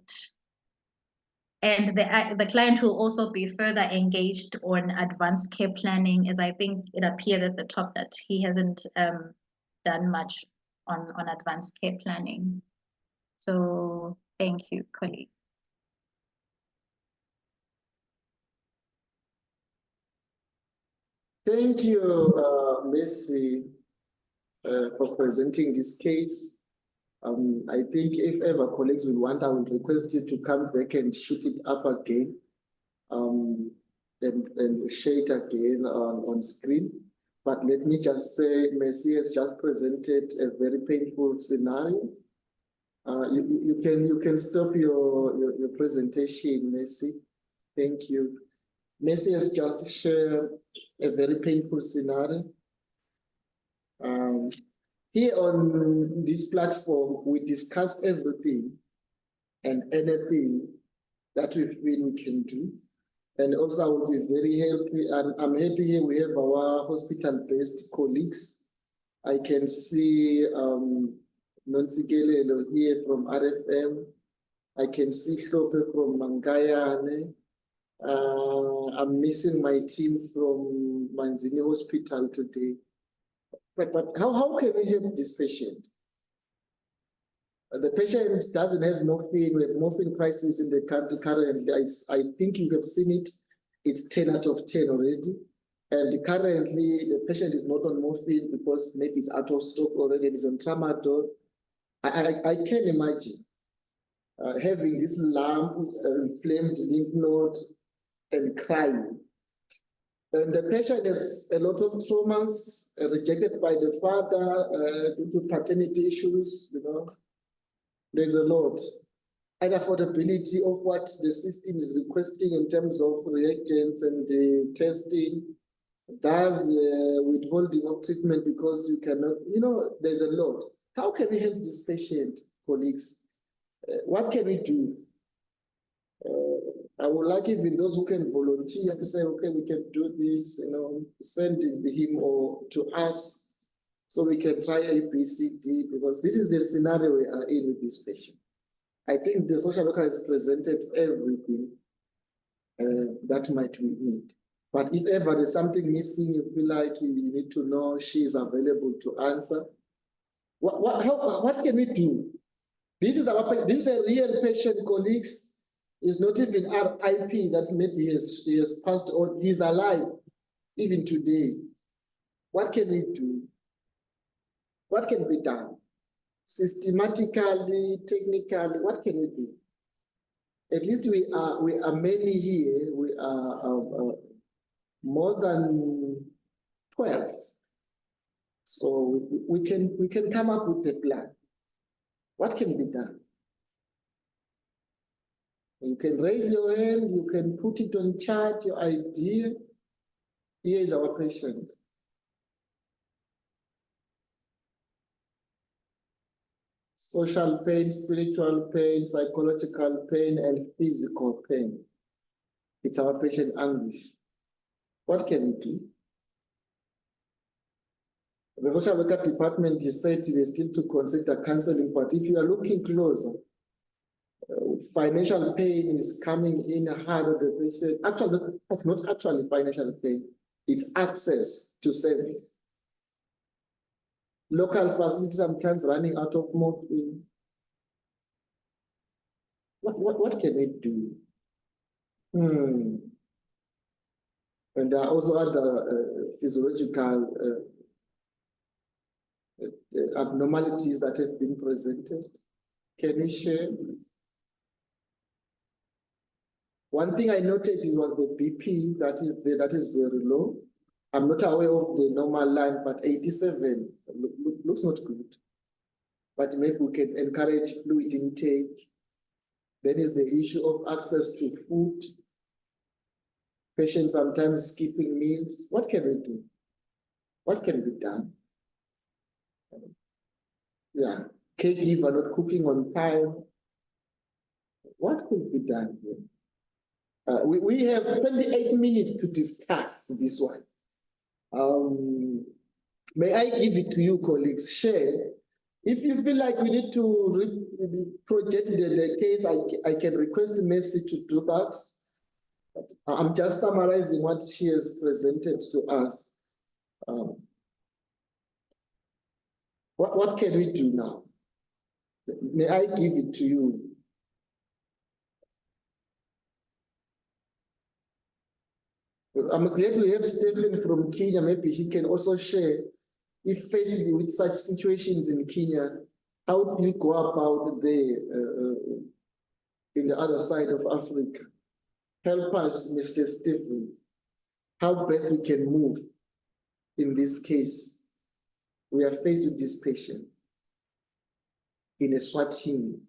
And the client will also be further engaged on advanced care planning, as I think it appeared at the top that he hasn't done much on advanced care planning. So thank you, colleagues. Thank you, Mercy, for presenting this case. I think if ever colleagues will want, I will request you to come back and shoot it up again and share it again on screen. But let me just say, Mercy has just presented a very painful scenario. You can stop your presentation, Mercy. Thank you. Mercy has just shared a very painful scenario. Here on this platform, we discuss everything and anything that we feel we can do. And also I will be very happy. I'm happy here we have our hospital-based colleagues. I can see Nonsigelelo here from RFM. I can see Hlope from Mangayane. I'm missing my team from Manzini Hospital today. But how can we help this patient? The patient doesn't have morphine. We have morphine crisis in the country currently. I think you have seen it. It's 10 out of 10 already. And currently, the patient is not on morphine because maybe it's out of stock already. It's on tramadol. I can imagine having this lump, inflamed lymph node, and crying. And the patient has a lot of traumas, rejected by the father due to paternity issues, you know. There's a lot. Unaffordability of what the system is requesting in terms of reagents and the testing. Does withholding of treatment because you cannot, you know, there's a lot. How can we help this patient, colleagues? What can we do? I would like even those who can volunteer and say, okay, we can do this, you know, send him or to us so we can try A, B, C, D, because this is the scenario we are in with this patient. I think the social worker has presented everything that might we need. But if ever there's something missing, you feel like you need to know she is available to answer. What can we do? This is a real patient, colleagues. It's not even our IP that maybe he has passed on. He's alive, even today. What can we do? What can be done? Systematically, technically, what can we do? At least we are many here. We are more than 12. So we can come up with a plan. What can be done? You can raise your hand, you can put it on chat, your idea. Here is our patient. Social pain, spiritual pain, psychological pain, and physical pain. It's our patient anguish. What can we do? The social worker department decided they still to consider counseling, but if you are looking closer, financial pain is coming in hard on the patient. Actually, not actually financial pain, it's access to service. Local facilities sometimes running out of morphine. What can we do? And there are also other physiological abnormalities that have been presented? Can you share? One thing I noted was the BP that is very low. I'm not aware of the normal line, but 87 looks not good. But maybe we can encourage fluid intake. Then is the issue of access to food. Patients sometimes skipping meals. What can we do? What can be done? Yeah, caregiver not cooking on time. What could be done here? We have 28 minutes to discuss this one. May I give it to you, colleagues? Share. If you feel like we need to project the case, I can request Mercy to do that. I'm just summarizing what she has presented to us. What can we do now? May I give it to you? I'm glad we have Stephen from Kenya. Maybe he can also share, if faced with such situations in Kenya, how do you go about in the other side of Africa? Help us, Mr. Stephen, how best we can move in this case. We are faced with this patient in Eswatini.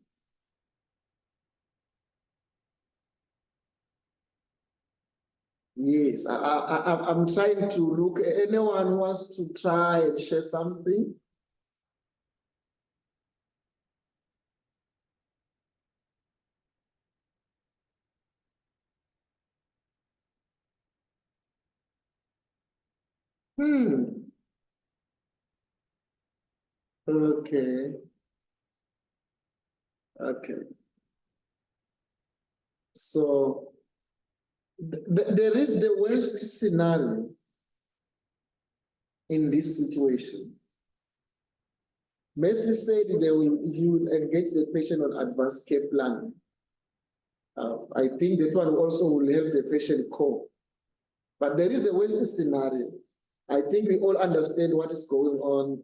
Yes, I'm trying to look. Anyone who wants to try and share something? Okay. Okay. So there is the worst scenario in this situation. Mercy said you will engage the patient on advanced care plan. I think that one also will help the patient cope. But there is a worst scenario. I think we all understand what is going on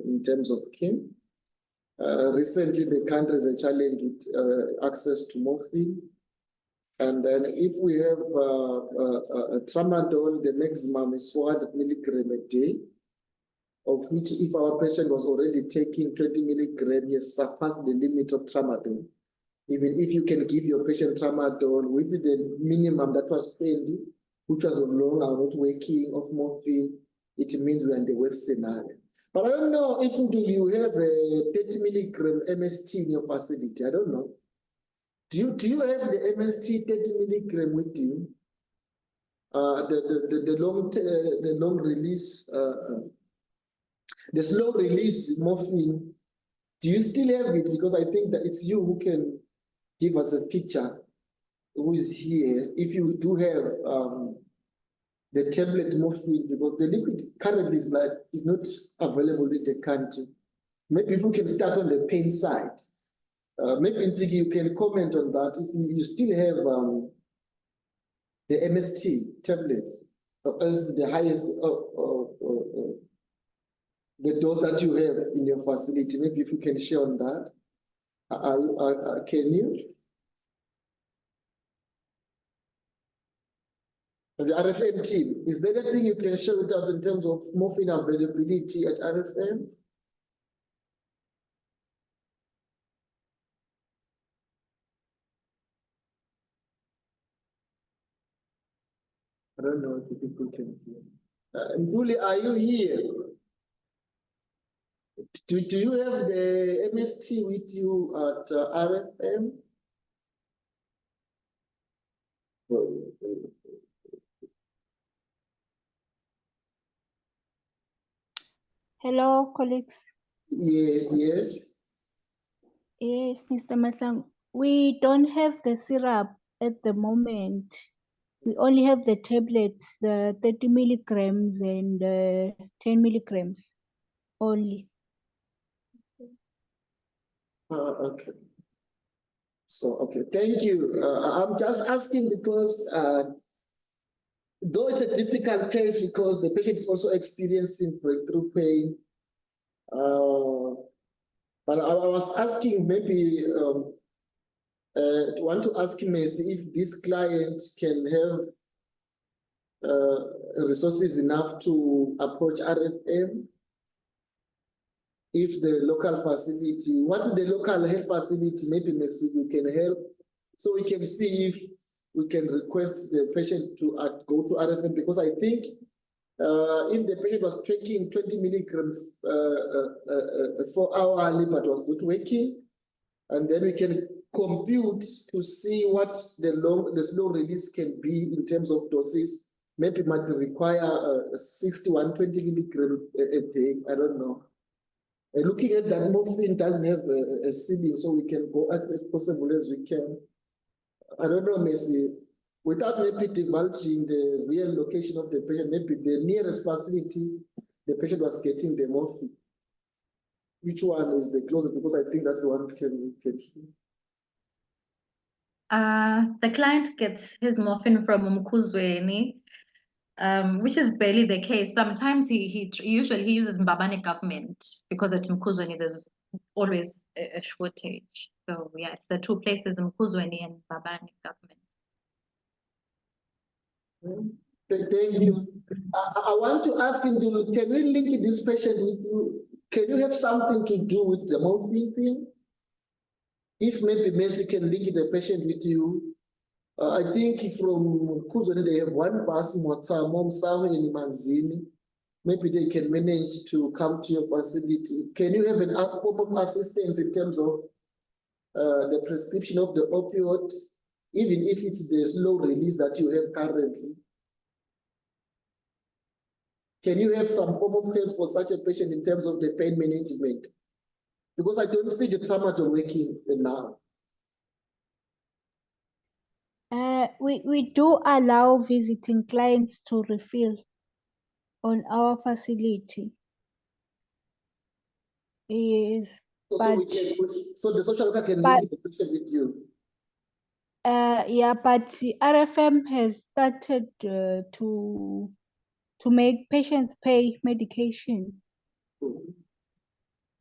in terms of Kim. Recently, the country has a challenge with access to morphine. And then if we have a tramadol, the maximum is 400 milligrams a day, of which if our patient was already taking 20 milligrams, he has surpassed the limit of tramadol. Even if you can give your patient tramadol with the minimum that was 20, which was long or not working of morphine, it means we're in the worst scenario. But I don't know if you have a 30 milligram MST in your facility. I don't know. Do you have the MST 30 milligram with you? The long release, the slow release morphine. Do you still have it? Because I think that it's you who can give us a picture who is here. If you do have the tablet morphine, because the liquid currently is not available in the country. Maybe if we can start on the pain side. Maybe Nzigi, you can comment on that. If you still have the MST tablets, as the highest the dose that you have in your facility, maybe if you can share on that. Can you? The RFM team, is there anything you can share with us in terms of morphine availability at RFM? I don't know if people can hear. Nduli, are you here? Do you have the MST with you at RFM? Hello, colleagues. Yes, yes. Yes, Mr. Masang. We don't have the syrup at the moment. We only have the tablets, the 30 milligrams and 10 milligrams only. Okay. So, okay, thank you. I'm just asking because though it's a difficult case because the patient is also experiencing breakthrough pain, But I was asking maybe, want to ask Messi if this client can have resources enough to approach RFM. If the local facility, what the local health facility, maybe next week we can help, so we can see if we can request the patient to go to RFM, because I think if the patient was taking 20 milligrams 4 hourly but was not working, and then we can compute to see what the slow release can be in terms of doses. Maybe might require 60 120 milligrams a day. I don't know. Looking at that, morphine doesn't have a ceiling, so we can go as possible as we can. I don't know, Messi. Without maybe divulging the real location of the patient, maybe the nearest facility the patient was getting the morphine. Which one is the closest? Because I think that's the one we can see. The client gets his morphine from Mkuzweni, which is barely the case. Sometimes he usually uses Mbabane government, because at Mkuzweni there's always a shortage. So yeah, it's the two places, Mkuzweni and Mbabane government. Thank you. I want to ask him, can we link this patient with you? Can you have something to do with the morphine thing? If maybe Messi can link the patient with you. I think from Kuzoni they have one bus, Mom Sawe and Manzini. Maybe they can manage to come to your facility. Can you have an form of assistance in terms of the prescription of the opioid, even if it's the slow release that you have currently? Can you have some form of help for such a patient in terms of the pain management? Because I don't see the tramadol working now. We do allow visiting clients to refill on our facility. Yes, So the social worker can link the patient with you. Yeah, but RFM has started to make patients pay medication.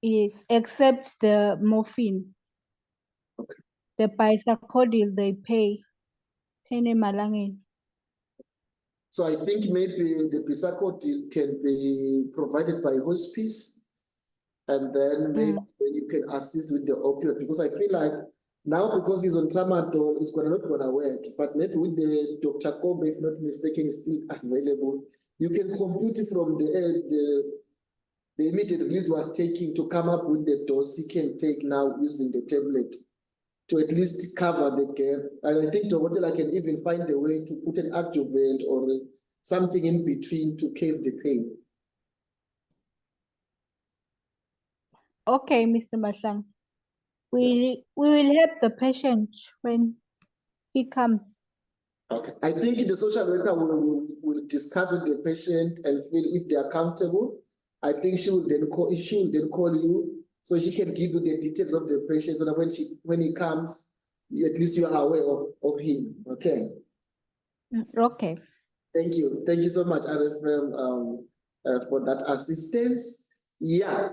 Yes, except the morphine. Okay. The bisacodyl they pay 10 malangeni. So I think maybe the bisacodyl can be provided by Hospice, and then maybe you can assist with the opioid, because I feel like now, because he's on tramadol, it's not gonna work. But maybe with the Dr. Kobe, if not mistaken, is still available. You can compute it from the immediate release was taking to come up with the dose he can take now using the tablet to at least cover the gap. And I think Togotela can even find a way to put an adjuvant or something in between to cave the pain. Okay, Mr. Maslang. We will help the patient when he comes. Okay. I think the social worker will discuss with the patient and feel if they are comfortable. I think she will then call you, so she can give you the details of the patient, so that when he comes, at least you are aware of him. Okay. Okay. Thank you. Thank you so much, RFM, for that assistance. Yeah,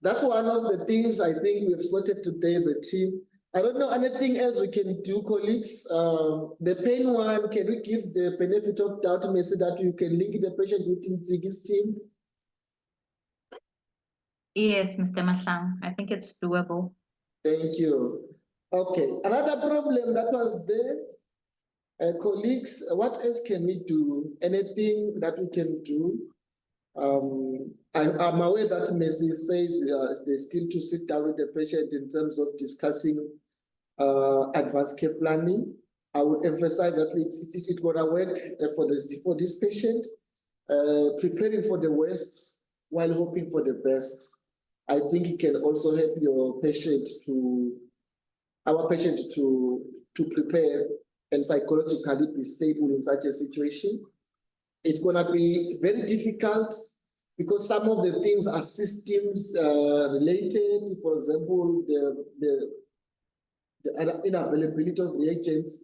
that's one of the things I think we've sorted today as a team. I don't know anything else we can do, colleagues. The pain one, can we give the benefit of doubt message that you can link the patient within Ziggy's team? Yes, Mr. Maslang, I think it's doable. Thank you. Okay, another problem that was there, colleagues, what else can we do? Anything that we can do? I'm aware that Messi says they still to sit down with the patient in terms of discussing advanced care planning. I would emphasize that it's gonna work for this patient, preparing for the worst while hoping for the best. I think it can also help our patient to prepare and psychologically be stable in such a situation. It's gonna be very difficult because some of the things are systems related. For example, the unavailability of reagents,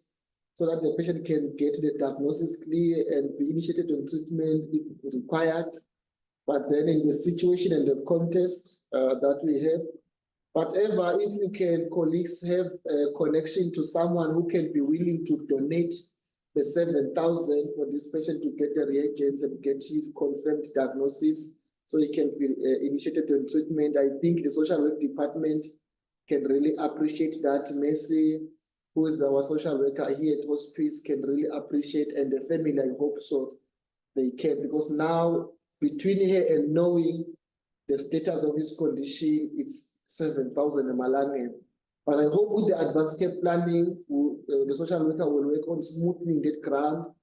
so that the patient can get the diagnosis clear and be initiated on treatment if required. But then in the situation and the context that we have, whatever, if you can, colleagues, have a connection to someone who can be willing to donate the 7,000 for this patient to get the reagents and get his confirmed diagnosis so he can be initiated in treatment, I think the social work department can really appreciate that. Mercy, who is our social worker here at Hospice, can really appreciate, and the family, I hope so, they can, because now between here and knowing the status of his condition, it's 7,000 Malawian. But I hope with the advanced care planning, the social worker will work on smoothing that ground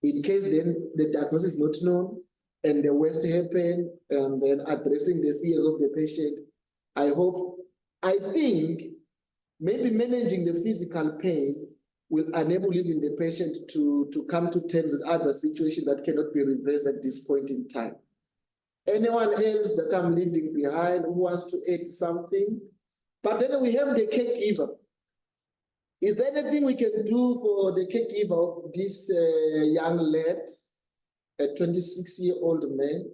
in case then the diagnosis is not known and the worst happen, and then addressing the fears of the patient. I think maybe managing the physical pain will enable even the patient to come to terms with other situations that cannot be reversed at this point in time. Anyone else that I'm leaving behind who wants to add something? But then we have the caregiver. Is there anything we can do for the caregiver of this young lad, a 26-year-old man?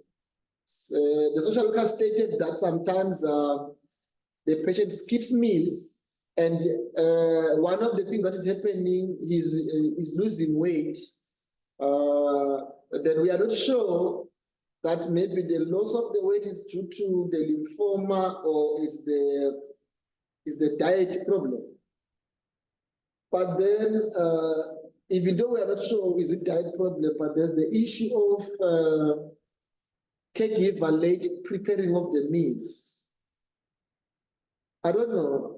The social worker stated that sometimes the patient skips meals, and one of the things that is happening is losing weight. Then we are not sure that maybe the loss of the weight is due to the lymphoma or is the diet problem. But then, even though we are not sure is it diet problem, but there's the issue of caregiver late preparing of the meals. I don't know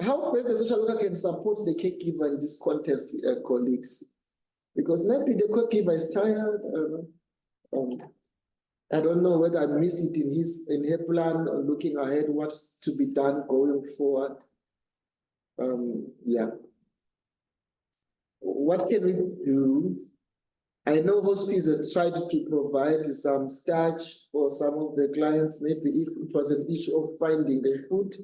how best the social worker can support the caregiver in this context, colleagues, because maybe the caregiver is tired. I don't know whether I missed it in her plan, or looking ahead, what's to be done going forward. Yeah. What can we do? I know Hospice has tried to provide some starch for some of the clients. Maybe if it was an issue of finding the food,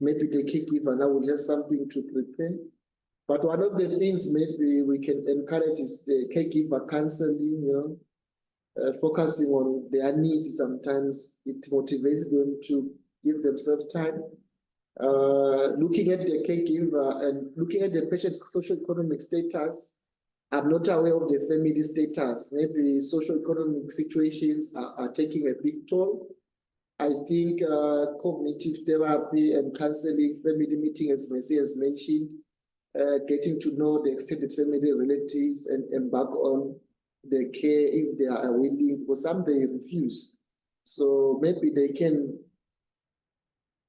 maybe the caregiver now will have something to prepare. But one of the things maybe we can encourage is the caregiver counseling, you know, focusing on their needs. Sometimes it motivates them to give themselves time. Looking at the caregiver and looking at the patient's socio-economic status. I'm not aware of the family status. Maybe socio-economic situations are taking a big toll. I think cognitive therapy and counseling, family meeting, as Mercy has mentioned, getting to know the extended family relatives and embark on the care if they are willing, because some they refuse. So maybe they can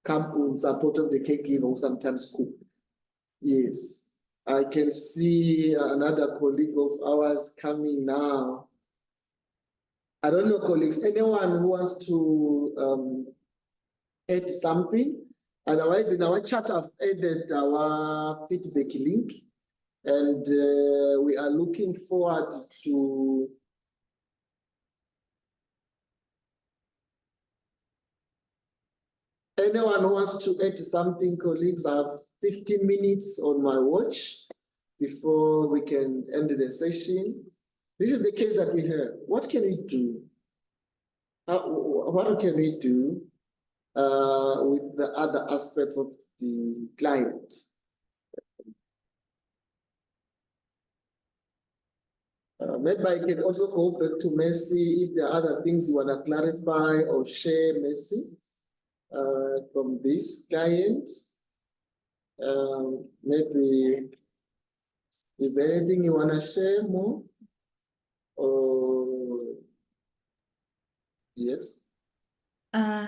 come with support of the caregiver who sometimes cook. Yes. I can see another colleague of ours coming now. I don't know, colleagues, anyone who wants to add something? Otherwise, in our chat, I've added our feedback link, and we are looking forward to anyone who wants to add something, colleagues. I have 15 minutes on my watch before we can end the session. This is the case that we have. What can we do? What can we do with the other aspects of the client? Maybe I can also go back to Mercy if there are other things you want to clarify or share, Mercy, from this client. Maybe if anything you want to share more, or yes. No,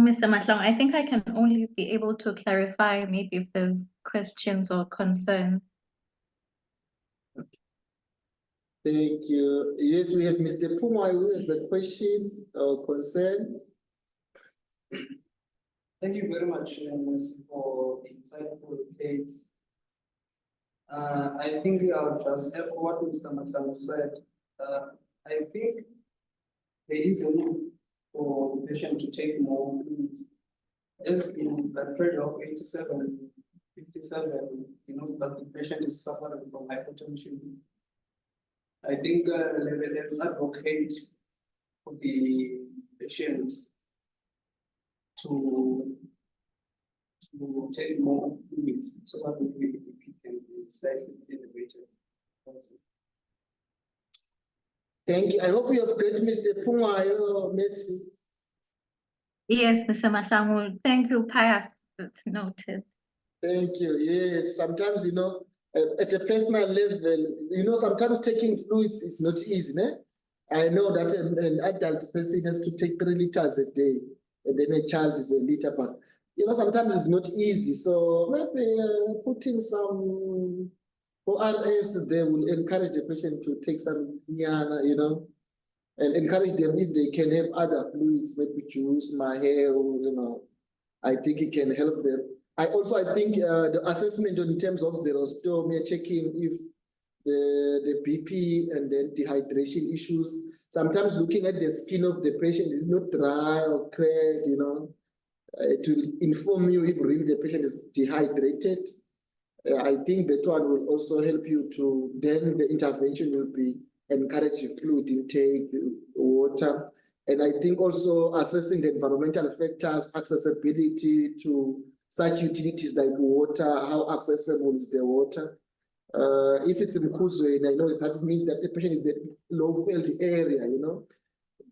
Mr. Matlong, I think I can only be able to clarify maybe if there's questions or concerns. Thank you. Yes, we have Mr. Pumai who has the question or concern. Thank you very much for the insightful case. I think I'll just echo what Mr. Matlong said. I think there is a need for the patient to take more food. As in the pressure of 87, 57, you know that the patient is suffering from hypertension. I think let's advocate for the patient to take more fluids so that the BP can be slightly elevated. Thank you. I hope you have got Mr. Pumayo, Messi. Yes, Mr. Mahlangu, thank you, Pius. It's noted. Thank you. Yes, sometimes, at a personal level, sometimes taking fluids is not easy. Ne? I know that an adult person has to take 3 liters a day, and then a child is 1 liter, but sometimes it's not easy. So maybe putting some ORS there will encourage the patient to take some Nyana, and encourage them if they can have other fluids, maybe juice, hair, I think it can help them. I think the assessment in terms of xerostomia, checking if the BP and then dehydration issues, sometimes looking at the skin of the patient is not dry or cracked, to inform you if really the patient is dehydrated. I think that one will also help you to, then the intervention will be encourage fluid intake, water. And I think also assessing the environmental factors, accessibility to such utilities like water, how accessible is the water. If it's in Kuzwe, I know that means that the patient is the low-field area,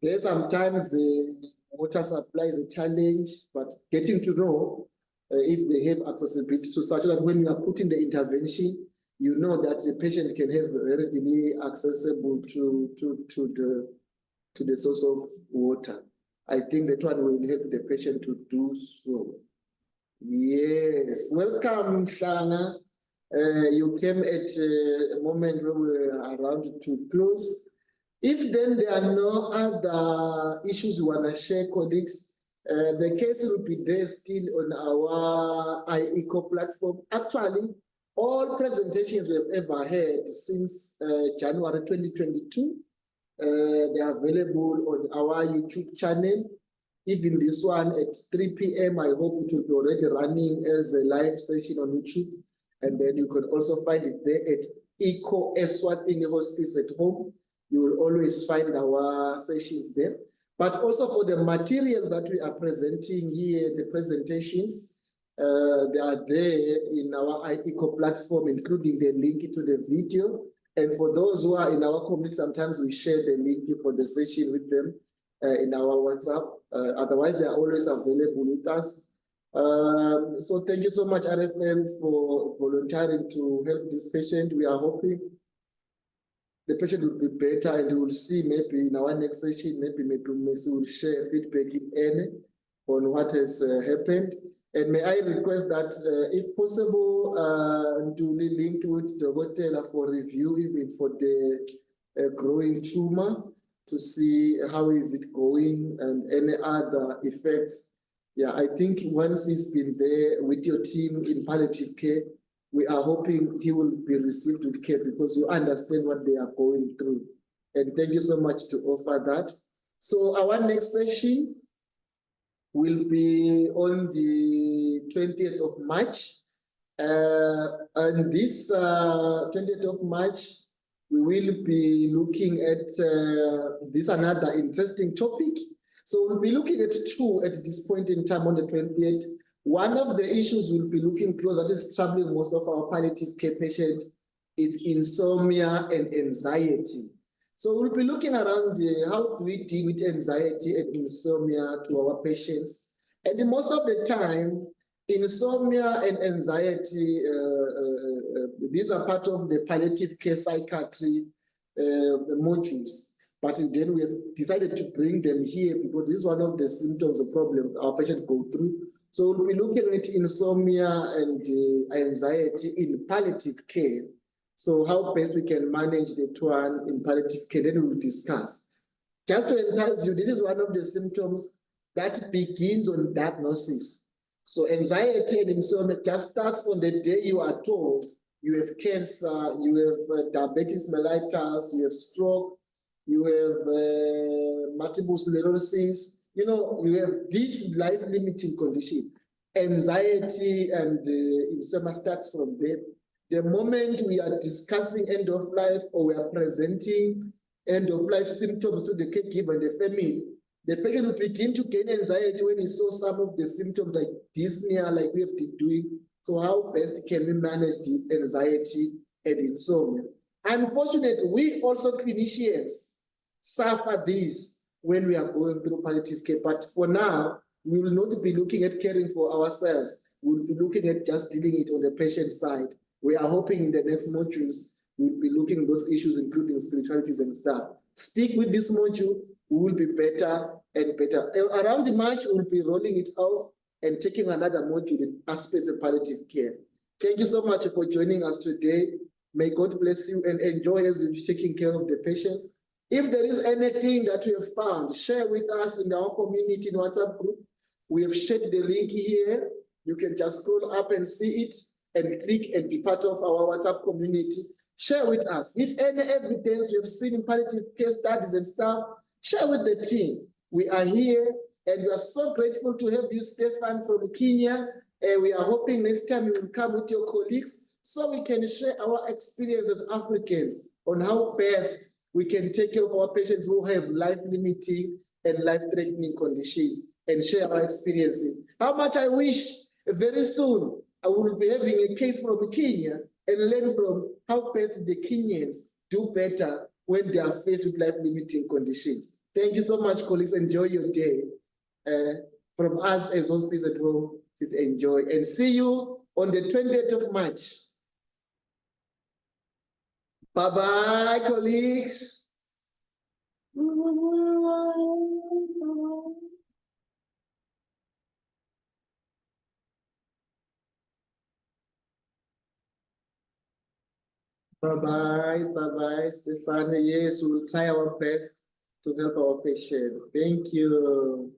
There sometimes the water supply is a challenge, but getting to know if they have accessibility to such that when you are putting the intervention, you know that the patient can have readily accessible to the source of water. I think that one will help the patient to do so. Yes, welcome, Shana. You came at a moment where we were around to close. If then there are no other issues you want to share, colleagues, the case will be there still on our iEco platform. Actually, all presentations we have ever had since January 2022, they are available on our YouTube channel. Even this one at 3 p.m., I hope it will be already running as a live session on YouTube. And then you can also find it there at Eco Eswatini Hospice at home. You will always find our sessions there. But also for the materials that we are presenting here, the presentations, they are there in our iEco platform, including the link to the video. And for those who are in our community, sometimes we share the link for the session with them in our WhatsApp. Otherwise, they are always available with us. So thank you so much, RFM, for volunteering to help this patient. We are hoping the patient will be better, and we will see maybe in our next session, maybe Messi will share feedback, if any, on what has happened. And may I request that, if possible, to link with the hotel for review, even for the growing tumor, to see how is it going and any other effects. Yeah, I think once he's been there with your team in palliative care, we are hoping he will be received with care because you understand what they are going through. And thank you so much to offer that. So our next session will be on the 20th of March. And this 20th of March, we will be looking at this another interesting topic. So we'll be looking at two at this point in time on the 20th. One of the issues we'll be looking through that is troubling most of our palliative care patients is insomnia and anxiety. So we'll be looking around how do we deal with anxiety and insomnia to our patients. And most of the time, insomnia and anxiety, these are part of the palliative care psychiatry modules. But then we have decided to bring them here because this is one of the symptoms of problems our patients go through. So we'll be looking at insomnia and anxiety in palliative care. So how best we can manage the one in palliative care, then we'll discuss. Just to encourage you, this is one of the symptoms that begins on diagnosis. So anxiety and insomnia just starts on the day you are told you have cancer, you have diabetes mellitus, you have stroke, you have multiple sclerosis. You have this life-limiting condition. Anxiety and insomnia starts from there. The moment we are discussing end of life or we are presenting end of life symptoms to the caregiver and the family, The patient will begin to gain anxiety when he saw some of the symptoms like dyspnea, like we have been doing. So how best can we manage the anxiety and insomnia? Unfortunately, we also clinicians suffer these when we are going through palliative care. But for now, we will not be looking at caring for ourselves. We'll be looking at just dealing it on the patient side. We are hoping in the next modules, we'll be looking at those issues, including spiritualities and stuff. Stick with this module, we will be better and better. Around March, we'll be rolling it off and taking another module in aspects of palliative care. Thank you so much for joining us today. May God bless you and enjoy as you're taking care of the patients. If there is anything that you have found, share with us in our community in WhatsApp group. We have shared the link here. You can just scroll up and see it and click and be part of our WhatsApp community. Share with us. If any evidence you have seen in palliative care studies and stuff, share with the team. We are here and we are so grateful to have you, Stefan from Kenya. We are hoping next time you will come with your colleagues so we can share our experience as Africans on how best we can take care of our patients who have life-limiting and life-threatening conditions and share our experiences. How much I wish very soon I will be having a case from Kenya and learn from how best the Kenyans do better when they are faced with life-limiting conditions. Thank you so much, colleagues. Enjoy your day. From us as Hospice at Home, please enjoy. And see you on the 20th of March. Bye-bye, colleagues. Bye-bye, Stefan. Yes, we will try our best to help our patient. Thank you.